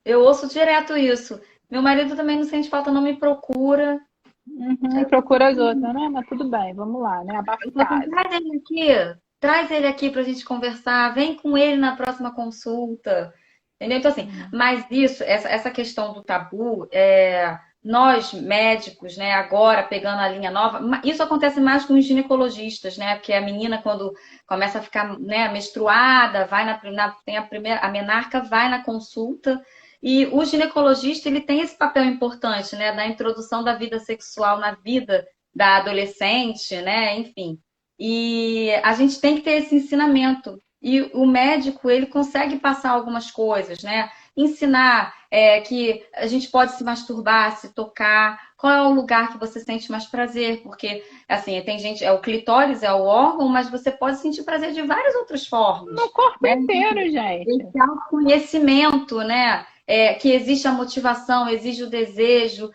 Eu ouço direto isso. Meu marido também não sente falta, não me procura. Uhum, procura as outras, né? Mas tudo bem, vamos lá, né? Abafa Eu o falo assim, caso. traz ele aqui para a gente conversar, vem com ele na próxima consulta. Entendeu? Então, assim, Hum. mas isso, essa questão do tabu, nós médicos, né, agora pegando a linha nova, isso acontece mais com os ginecologistas, né? Porque a menina, quando começa a ficar, né, menstruada, vai tem a primeira, a menarca vai na consulta. E o ginecologista, ele tem esse papel importante, né, da introdução da vida sexual na vida da adolescente, né, enfim. E a gente tem que ter esse ensinamento. E o médico, ele consegue passar algumas coisas, né? Ensinar que a gente pode se masturbar, se tocar, qual é o lugar que você sente mais prazer, porque, assim, tem gente, o clitóris é o órgão, mas você pode sentir prazer de várias outras No formas, corpo né? inteiro, gente. Esse autoconhecimento, né? Que existe a motivação, exige o desejo,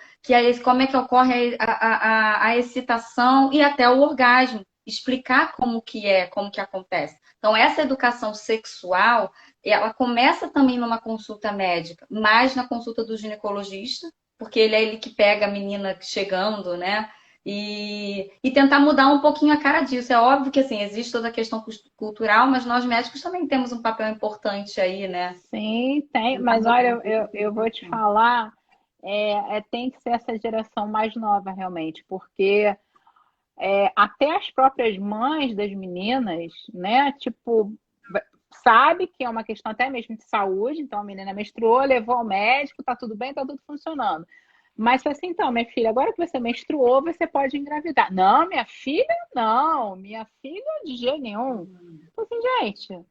como é que ocorre a excitação e até o orgasmo. Explicar como que é, como que acontece. Então, essa educação sexual, ela começa também numa consulta médica, mais na consulta do ginecologista, porque ele é ele que pega a menina chegando, né? E tentar mudar um pouquinho a cara disso. É óbvio que assim, existe toda a questão cultural, mas nós médicos também temos um papel importante aí, né? Sim, tem, Tentar mas mudar olha, um pouquinho eu a vou te questão. falar, tem que ser essa geração mais nova realmente, porque até as próprias mães das meninas, né, tipo, sabe que é uma questão até mesmo de saúde, então a menina menstruou, levou ao médico, tá tudo bem, tá tudo funcionando. Mas assim, então, minha filha, agora que você menstruou, você pode engravidar. Não, minha filha, não. Minha filha, de jeito nenhum. Então, assim, gente,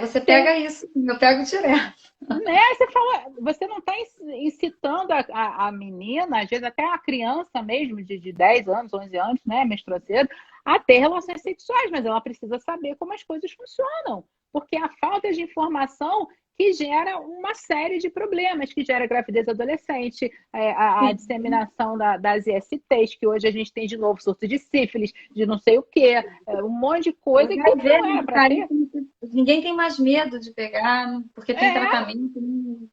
Você pega isso, eu pego direto. né? Você fala, você não está incitando a menina, às vezes até a criança mesmo, de 10 anos, 11 anos, né, menstrua cedo, a ter relações sexuais, mas ela precisa saber como as coisas funcionam, porque a falta de informação que gera uma série de problemas, que gera gravidez adolescente, a Sim. disseminação das ISTs, que hoje a gente tem de novo surto de sífilis, de não sei o quê, um monte de O coisa que HIV, não é né, para tá aí, ter. ninguém tem mais medo de pegar, porque tem É, tratamento,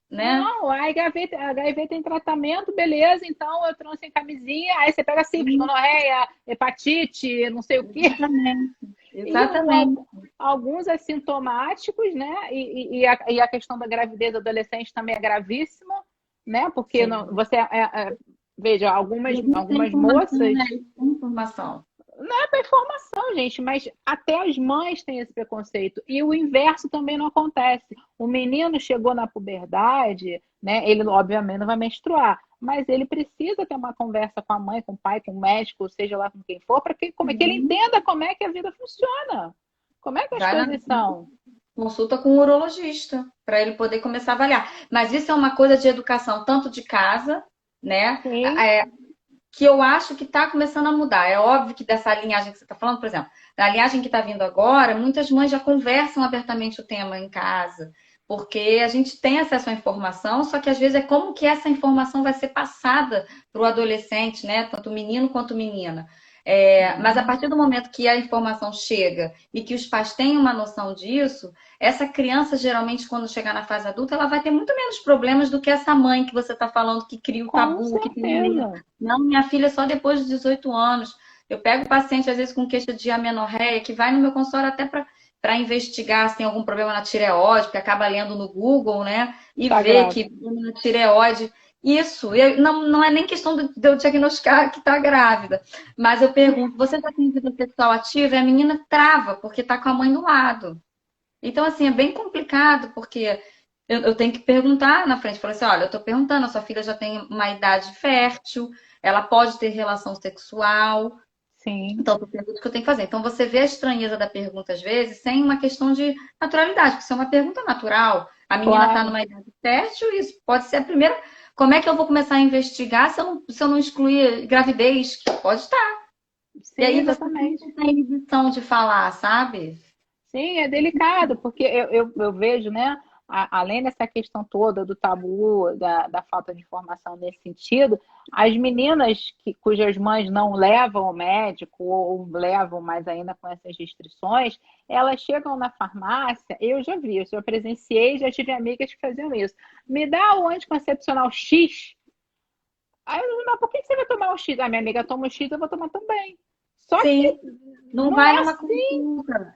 né? não, a HIV tem tratamento, beleza, então eu trouxe em camisinha, aí você pega sífilis, Sim, gonorreia, hepatite, não sei o quê, exatamente. e Exatamente. alguns assintomáticos, né? E a questão da gravidez adolescente também é gravíssima, né? Porque Sim. veja, E a gente tem algumas informação, moças né? Tem informação. não é para informação, gente, mas até as mães têm esse preconceito. E o inverso também não acontece. O menino chegou na puberdade, né? Ele obviamente não vai menstruar, mas ele precisa ter uma conversa com a mãe, com o pai, com o médico, seja lá com quem for, para que, como é que ele Sim. entenda como é que a vida funciona. Como é que as Vai na coisas são? consulta com o urologista, para ele poder começar a avaliar. Mas isso é uma coisa de educação, tanto de casa, né? Sim, Que eu acho que está começando a mudar. É óbvio que dessa linhagem que você está falando, por exemplo, da linhagem que está vindo agora, muitas mães já conversam abertamente o tema em casa, porque a gente tem acesso à informação, só que às vezes é como que essa informação vai ser passada para o adolescente, né? Tanto menino quanto menina. Mas a partir do momento que a informação chega e que os pais têm uma noção disso, essa criança, geralmente, quando chegar na fase adulta, ela vai ter muito menos problemas do que essa mãe que você está falando que cria o com tabu, que tem medo. certeza. Não, minha filha só depois dos 18 anos. Eu pego paciente, às vezes, com queixa de amenorreia, que vai no meu consultório até para investigar se tem algum problema na tireoide, porque acaba lendo no Google, né? E Tá vê grave. que na tireoide. Isso, não é nem questão de eu diagnosticar que está grávida, mas eu pergunto: você já tem vida sexual ativa? E a menina trava, porque está com a mãe do lado. Então, assim, é bem complicado, porque eu tenho que perguntar na frente. Falei assim: olha, eu estou perguntando, a sua filha já tem uma idade fértil, ela pode ter relação sexual. Sim, Então, eu pergunto o que eu tenho que fazer. Então, você vê a estranheza da pergunta, às vezes, sem uma questão de naturalidade, porque isso é uma pergunta natural. A menina está claro. numa idade fértil, isso pode ser a primeira. Como é que eu vou começar a investigar se eu não excluir gravidez? Que pode estar. E Sim, aí você exatamente. sempre tem inibição de falar, sabe? Sim, é delicado, porque eu vejo, né? além dessa questão toda do tabu, da falta de informação nesse sentido, as meninas cujas mães não levam ao médico ou levam mais ainda com essas restrições, elas chegam na farmácia, eu já vi, eu já presenciei, já tive amigas que faziam isso. Me dá o anticoncepcional X. Aí eu, mas por que você vai tomar o X? A minha amiga toma o X, eu vou tomar também. Só Sim, que não não vai é numa assim. consulta.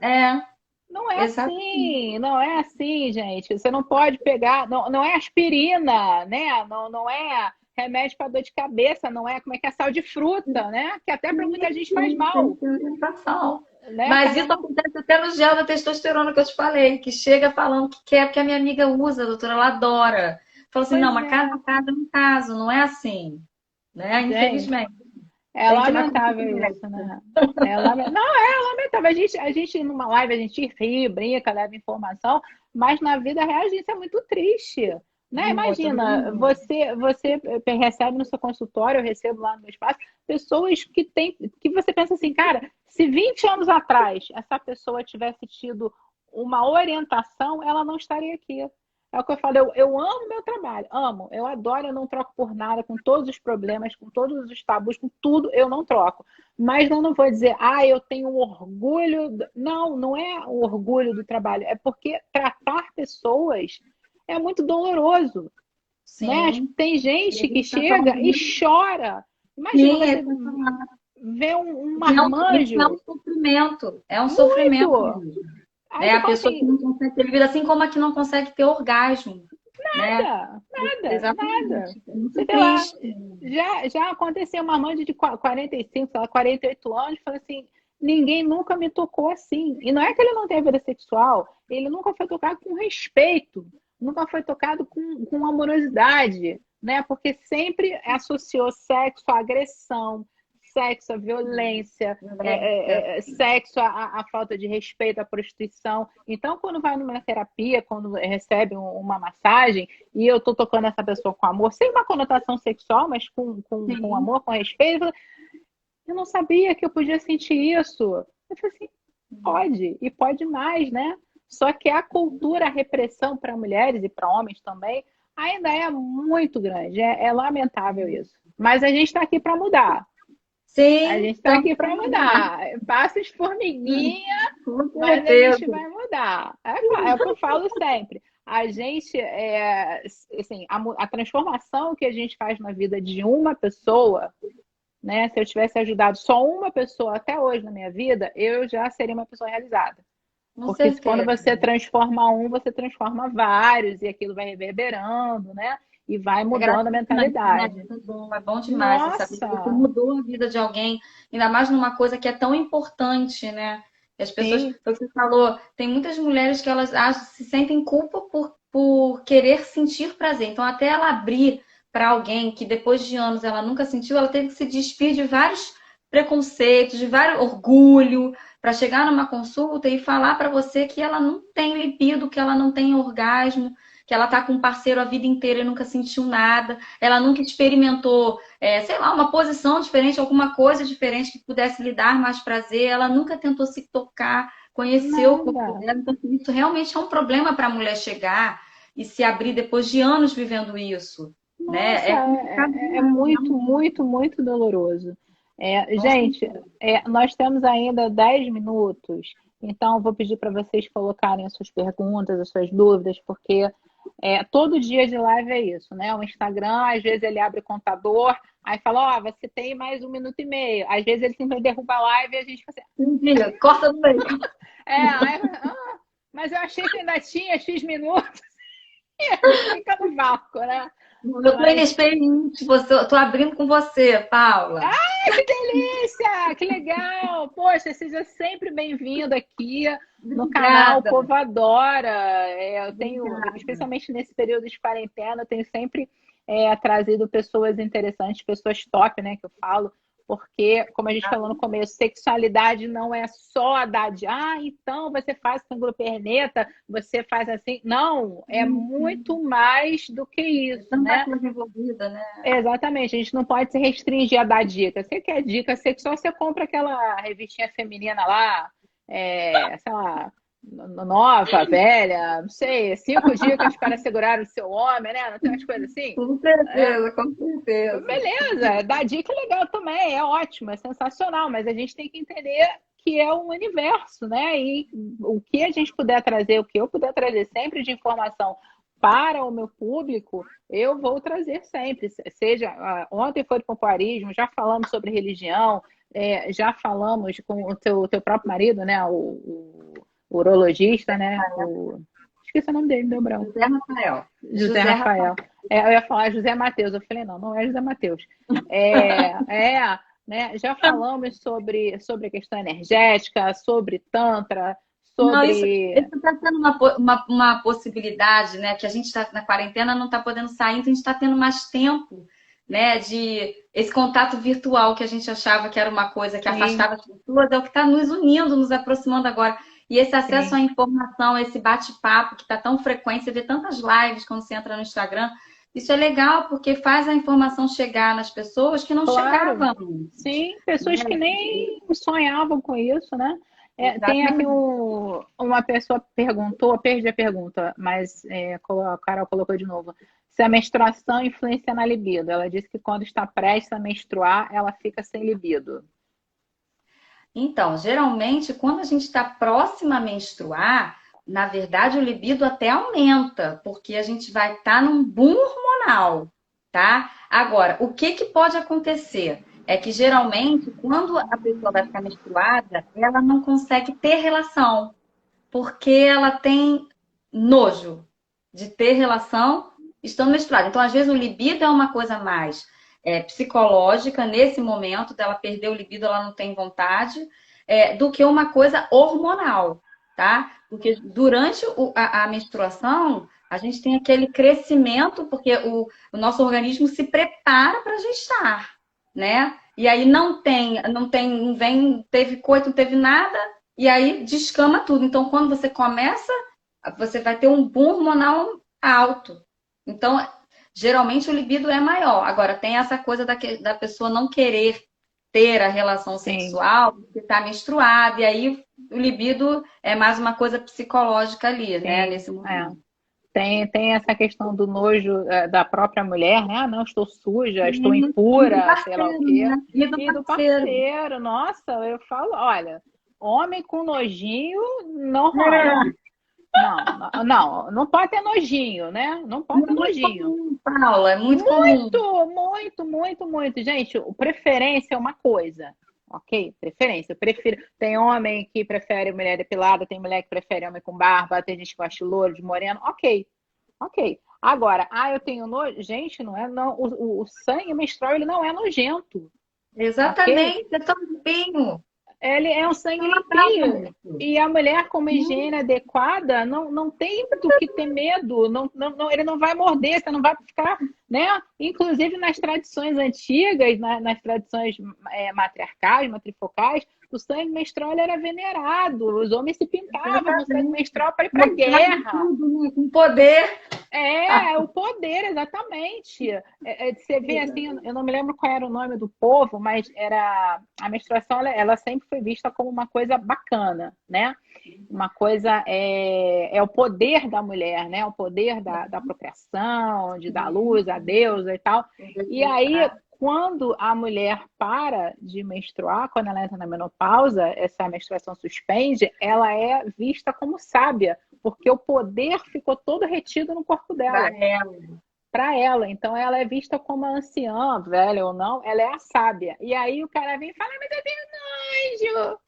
Não é Exatamente. assim, não é assim, gente. Você não pode pegar, não é aspirina, né? Não é remédio para dor de cabeça, não é como é que é sal de fruta, né? Que até para muita gente faz Sim, tem mal, que ter orientação. né? Mas Cada isso uma. acontece até no gel da testosterona que eu te falei, que chega falando que quer, porque a minha amiga usa, doutora, ela adora. Fala assim, não, Pois mas cada é, caso é um caso, não é assim, né? gente. Infelizmente. É Tem que ir na consulta lamentável isso, médica. né? Não, é lamentável. A gente numa live, a gente ri, brinca, leva informação, mas na vida real, gente, isso é muito triste. Né? Muito, Imagina, muito. você recebe no seu consultório, eu recebo lá no meu espaço, pessoas que você pensa assim, cara, se 20 anos atrás essa pessoa tivesse tido uma orientação, ela não estaria aqui. É o que eu falo, eu amo meu trabalho, amo, eu adoro, eu não troco por nada, com todos os problemas, com todos os tabus, com tudo, eu não troco. Mas não vou dizer, eu tenho um orgulho. Não, não é o orgulho do trabalho, é porque tratar pessoas é muito doloroso, né? Sim. Tem E a gente que gente está falando chega e muito. chora. Imagina Sim, você ver um isso é um marmanjo sofrimento. É um sofrimento muito. mesmo. Aí Né? você A fala pessoa que assim, não consegue ter vida, assim como a que não consegue ter orgasmo. Né? nada. Exatamente. É muito Você vê lá, triste. já aconteceu uma mãe de 45, sei lá, 48 anos, fala assim, ninguém nunca me tocou assim. E não é que ele não tenha vida sexual, ele nunca foi tocado com respeito, nunca foi tocado com amorosidade, né? Porque sempre associou sexo à agressão, sexo à violência, Violência. sexo à falta de respeito, à prostituição. Então, quando vai numa terapia, quando recebe uma massagem, e eu estou tocando essa pessoa com amor, sem uma conotação sexual, mas com Sim. amor, com respeito, eu não sabia que eu podia sentir isso. Eu falei assim, pode, e pode mais, né? Só que a cultura, a repressão para mulheres e para homens também, ainda é muito grande. É lamentável isso. Mas a gente está aqui para mudar. A Sim, gente está estamos aqui para trabalhando. mudar. Passos de formiguinha, Com mas a gente certeza. vai mudar. É o que eu falo sempre. A gente, assim, a transformação que a gente faz na vida de uma pessoa, né? Se eu tivesse ajudado só uma pessoa até hoje na minha vida, eu já seria uma pessoa realizada. Com Porque quando certeza. você transforma um, você transforma vários, e aquilo vai reverberando, né? E vai É mudando a gratificante, né? mentalidade. É bom demais você saber que você Nossa, mudou a vida de alguém, ainda mais numa coisa que é tão importante, né? E as pessoas, sim, foi o que você falou, tem muitas mulheres que elas acham, se sentem culpa por querer sentir prazer. Então, até ela abrir para alguém que depois de anos ela nunca sentiu, ela teve que se despir de vários preconceitos, de vários orgulho, para chegar numa consulta e falar para você que ela não tem libido, que ela não tem orgasmo, que ela tá com um parceiro a vida inteira e nunca sentiu nada, ela nunca experimentou, sei lá, uma posição diferente, alguma coisa diferente que pudesse lhe dar mais prazer, ela nunca tentou se tocar, conhecer o corpo nada. dela. Então, isso realmente é um problema para a mulher chegar e se abrir depois de anos vivendo isso, né? Nossa, É complicado é demais, muito, realmente. muito, muito doloroso. Com Gente, certeza. nós temos ainda 10 minutos, então eu vou pedir para vocês colocarem as suas perguntas, as suas dúvidas, porque todo dia de live é isso, né? O Instagram, às vezes ele abre o contador, aí fala, ó, você tem mais 1 minuto e meio. Às vezes ele simplesmente derruba a live e a gente fica assim, Filha, corta no meio. mas eu achei que ainda tinha X minutos, e a gente fica no vácuo, né? Eu tô Mas inexperiente, eu tô abrindo com você, Paula. que delícia! Que legal! Poxa, seja sempre bem-vindo aqui no canal. O Obrigada. povo adora. Eu tenho, Obrigada. especialmente nesse período de quarentena, eu tenho sempre trazido pessoas interessantes, pessoas top, né? Que eu falo. Porque, como a gente falou no começo, sexualidade não é só a dar de, então você faz canguru perneta, você faz assim. Não, é muito mais do que É isso, tanta né? coisa envolvida, né? Exatamente, a gente não pode se restringir a dar dica. Você quer dica sexual, você compra aquela revistinha feminina lá, sei lá, nova, velha, não sei, 5 dicas para segurar o seu homem, né? Não tem umas coisas assim? Com É, certeza, com certeza. beleza, dar dica é legal também, é ótimo, é sensacional, mas a gente tem que entender que é um universo, né? E o que a gente puder trazer, o que eu puder trazer sempre de informação para o meu público, eu vou trazer sempre. Seja, ontem foi do pompoarismo, já falamos sobre religião, já falamos com o teu próprio marido, né? O urologista, né? Esqueci o nome dele, deu branco. José Rafael. José Rafael. Eu ia falar José Matheus. Eu falei, não, não é José Matheus. Né? Já falamos sobre a questão energética, sobre Tantra, Não, isso sobre. está sendo uma possibilidade, né? Que a gente está na quarentena, não está podendo sair, então a gente está tendo mais tempo, né? De esse contato virtual que a gente achava que era uma coisa que Sim, afastava as pessoas, é o que está nos unindo, nos aproximando agora. E esse acesso sim, à informação, esse bate-papo que está tão frequente, você vê tantas lives quando você entra no Instagram. Isso é legal porque faz a informação chegar nas pessoas que não claro. chegavam, Sim, pessoas que né? nem sonhavam com isso, né? Tem aqui Exatamente. uma pessoa perguntou, perdi a pergunta, mas a Carol colocou de novo. Se a menstruação influencia na libido. Ela disse que quando está prestes a menstruar, ela fica sem libido. Então, geralmente, quando a gente está próxima a menstruar, na verdade, o libido até aumenta, porque a gente vai estar num boom hormonal, tá? Agora, o que que pode acontecer? É que geralmente, quando a pessoa vai ficar menstruada, ela não consegue ter relação, porque ela tem nojo de ter relação estando menstruada. Então, às vezes, o libido é uma coisa mais psicológica, nesse momento dela perder o libido, ela não tem vontade, do que uma coisa hormonal, tá? Porque durante a menstruação, a gente tem aquele crescimento, porque o nosso organismo se prepara para gestar, né? E aí não vem, teve coito, não teve nada, e aí descama tudo. Então, quando você começa, você vai ter um boom hormonal alto. Então, geralmente o libido é maior. Agora, tem essa coisa da pessoa não querer ter a relação Sim, sexual, porque está menstruada, e aí o libido é mais uma coisa psicológica ali, né, sim. nesse momento. Tem essa questão do nojo da própria mulher, né? Ah, não, estou suja, estou E do impura, sei lá o parceiro, quê. né? E do E do parceiro. parceiro, nossa, eu falo, olha, homem com nojinho não rola. É, Não pode ter nojinho, né? Não pode ter muito nojinho. comum, Paula, é muito comum. Muito, muito, muito, muito. Gente, preferência é uma coisa, ok? Preferência. Eu prefiro. Tem homem que prefere mulher depilada, tem mulher que prefere homem com barba, tem gente que gosta de louro, de moreno, ok. Ok. Agora, eu tenho nojo. Gente, não é. Não, o sangue menstrual ele não é nojento, ok? Exatamente, é tão limpinho. Ele é um sangue Não atrasa limpinho. muito. E a mulher com uma higiene adequada não tem do que ter medo. Ele não vai morder, você não vai ficar, né? Inclusive nas tradições antigas, nas tradições matriarcais, matrifocais, o sangue menstrual ele era venerado. Os homens se pintavam com sangue Exatamente. menstrual para ir para a Mostrar guerra. tudo, né? Com poder. O poder, exatamente. Você vê assim, eu não me lembro qual era o nome do povo, mas era a menstruação, ela sempre foi vista como uma coisa bacana, né? Uma coisa é o poder da mulher, né? O poder da procriação, de dar luz a deusa e tal. E aí, quando a mulher para de menstruar, quando ela entra na menopausa, essa menstruação suspende, ela é vista como sábia, porque o poder ficou todo retido no corpo Para dela, ela. para ela. Então ela é vista como a anciã, velha ou não, ela é a sábia. E aí o cara vem e fala: mas eu tenho nojo.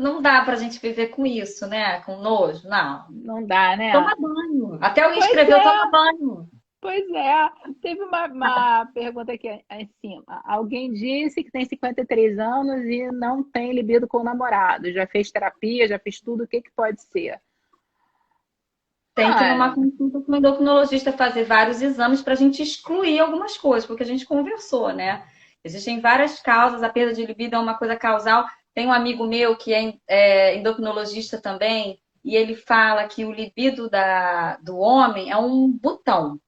Não dá pra gente viver com isso, né? Com nojo, não. Não dá, né? Toma banho. Até alguém Pois escreveu, toma é, banho. pois é. Teve uma pergunta aqui em cima. Alguém disse que tem 53 anos e não tem libido com o namorado. Já fez terapia, já fez tudo. O que pode ser? Tem que ir numa Ah, consulta com o endocrinologista fazer vários exames para a gente excluir algumas coisas, porque a gente conversou, né? Existem várias causas, a perda de libido é uma coisa causal. Tem um amigo meu que é endocrinologista também, e ele fala que o libido do homem é um botão,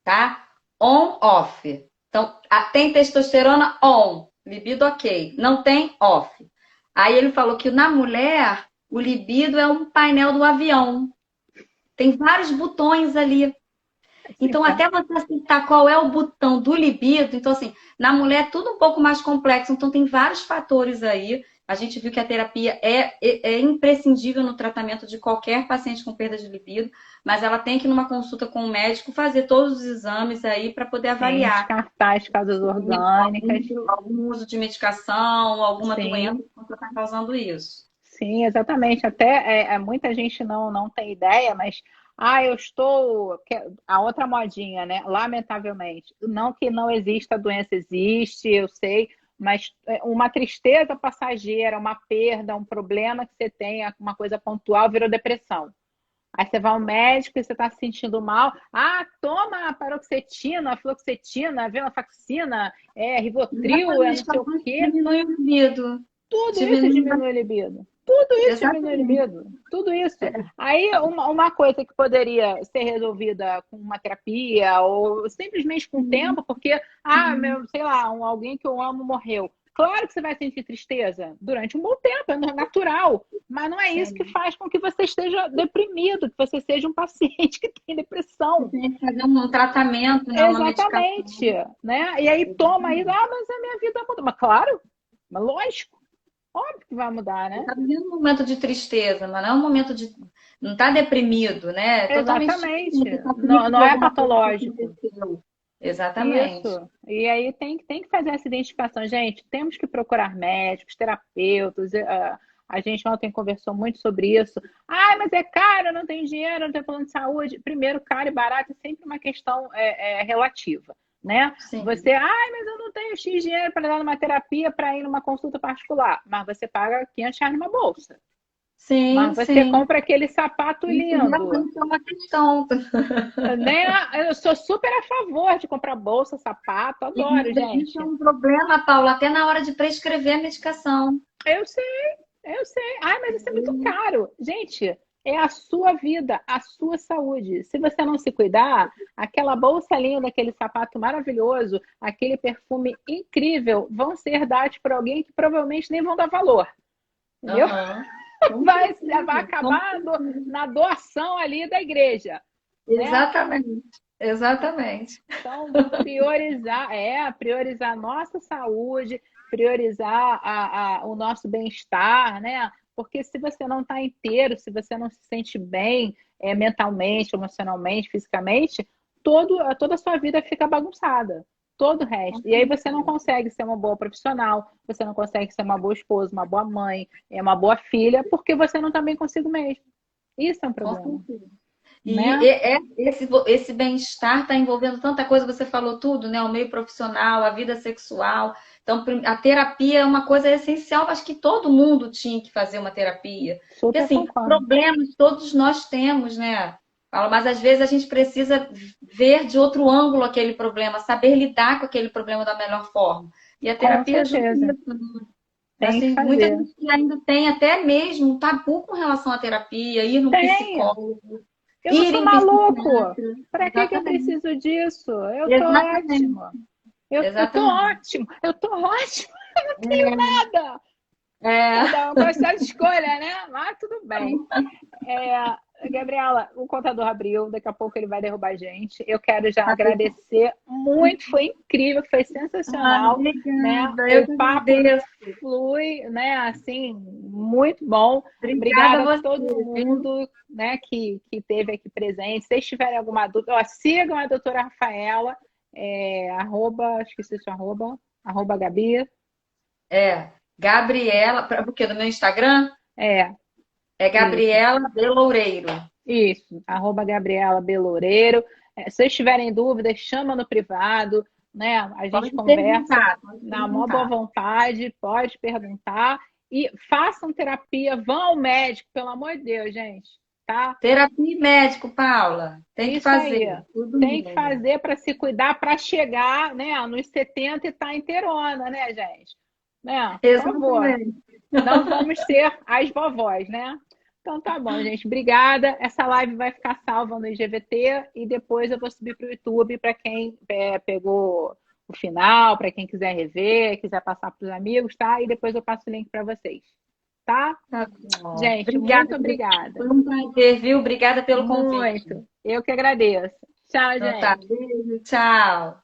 tá? On, off. Então, tem testosterona on, libido ok. Não tem off. Aí ele falou que na mulher, o libido é um painel do avião. Tem vários botões ali. Então, Então, até você acertar qual é o botão do libido, então, assim, na mulher é tudo um pouco mais complexo, então tem vários fatores aí. A gente viu que a terapia é imprescindível no tratamento de qualquer paciente com perda de libido, mas ela tem que, numa consulta com o médico, fazer todos os exames aí para poder sim, avaliar descartar as causas orgânicas. algum uso de medicação, alguma doença Sim, que possa estar causando isso. sim, exatamente. Até muita gente não tem ideia, mas eu estou. A outra modinha, né? Lamentavelmente. Não que não exista, a doença existe, eu sei, mas uma tristeza passageira, uma perda, um problema que você tenha, uma coisa pontual, virou depressão. Aí você vai ao médico e você está se sentindo mal. Toma paroxetina, fluoxetina, venlafaxina, Rivotril, é não sei o Exatamente, quê. diminui o libido. Tudo isso Diminui diminui a libido. Tudo isso diminui a exatamente. libido. Tudo isso. Aí, uma coisa que poderia ser resolvida com uma terapia ou simplesmente com o tempo, porque, sei lá, alguém que eu amo morreu. Claro que você vai sentir tristeza durante um bom tempo, é natural. Mas não é isso que Sim. faz com que você esteja deprimido, que você seja um paciente que tem Você depressão. tem que fazer um tratamento, né? Uma medicação. Exatamente, né? E aí toma isso, mas a minha vida mudou. Mas claro, mas lógico, óbvio que vai mudar, Você né? está vivendo um momento de tristeza, mas não é um momento de. Não está deprimido, né? É totalmente Exatamente. diferente. Está Não, triste não por é alguma coisa que patológico. aconteceu. Exatamente. Isso. E aí tem que fazer essa identificação. Gente, temos que procurar médicos, terapeutas. A gente ontem conversou muito sobre isso. Mas é caro, eu não tenho dinheiro, não tenho plano de saúde. Primeiro, caro e barato é sempre uma questão relativa, né? Sim. Você, mas eu não tenho X dinheiro para dar numa terapia, para ir numa consulta particular. Mas você paga R$ 500 numa bolsa. Sim, Mas você sim. compra aquele sapato Isso lindo, realmente é uma questão. né? Eu sou super a favor de comprar bolsa, sapato, E adoro, isso é gente. um problema, Paula, até na hora de prescrever a medicação. Eu sei, eu sei. Mas isso é muito caro. Gente, é a sua vida, a sua saúde. Se você não se cuidar, aquela bolsa linda, aquele sapato maravilhoso, aquele perfume incrível, vão ser herdados por alguém que provavelmente nem vão dar valor. Entendeu? Aham. Com Vai certeza, com acabar certeza. na doação ali da igreja, né? Exatamente, exatamente. Então, priorizar a nossa saúde, priorizar o nosso bem-estar, né? Porque se você não está inteiro, se você não se sente bem mentalmente, emocionalmente, fisicamente, toda a sua vida fica bagunçada. Todo o resto. E aí você não consegue ser uma boa profissional, você não consegue ser uma boa esposa, uma boa mãe, uma boa filha, porque você não está bem consigo mesmo. Isso é um Com problema, certeza. E né? esse bem-estar está envolvendo tanta coisa, você falou tudo, né? O meio profissional, a vida sexual. Então, a terapia é uma coisa essencial. Acho que todo mundo tinha que fazer uma terapia. Porque, Super assim, concordo. problemas todos nós temos, né? Paula? Mas às vezes a gente precisa ver de outro ângulo aquele problema, saber lidar com aquele problema da melhor forma. E a Com terapia ajuda certeza. nisso. Tem que Assim, muita fazer. gente ainda tem até mesmo um tabu com relação à terapia, ir no Tenho. psicólogo. Eu não Ir sou em maluco. psiquiatra. Para que que eu Exatamente. preciso disso? Eu tô Exatamente. ótimo. Eu tô Exatamente. ótimo. Eu tô ótimo. Eu não tenho nada. É, Cada um com a sua escolha, né? Mas tudo bem. Gabriela, o contador abriu, daqui a pouco ele vai derrubar a gente. Eu quero já agradecer muito, foi incrível, foi sensacional, né? obrigada. Eu O que papo agradeço. flui, né? Assim, muito bom. Obrigada a Obrigada a você, todo viu? mundo, né, que esteve aqui presente. Se vocês tiverem alguma dúvida, sigam a doutora Rafaela, esqueci seu arroba Gabi. É, Gabriela, porque no meu Instagram É, é isso. Gabriela de Loureiro. Isso, arroba Gabriela Beloureiro. Se vocês tiverem dúvidas, chama no privado, né? A gente conversa Pode na maior boa perguntar. vontade, pode perguntar. E façam terapia, vão ao médico, pelo amor de Deus, gente, tá? Terapia e médico, Paula. Tem que Isso aí. fazer. Tudo Tem que mesmo. fazer para se cuidar, para chegar, né, nos 70 e estar tá inteirona, né, gente? Né? Por favor. Exatamente. Não vamos ser as vovós, né? Então tá bom, gente. Obrigada. Essa live vai ficar salva no IGVT e depois eu vou subir para o YouTube para quem pegou o final, para quem quiser rever, quiser passar para os amigos, tá? E depois eu passo o link para vocês. tá? Tá bom. Gente, Obrigada. muito obrigada. Foi um prazer, viu? Obrigada pelo convite. Muito. Eu que agradeço. Tchau, Então tá, gente. beijo, tchau.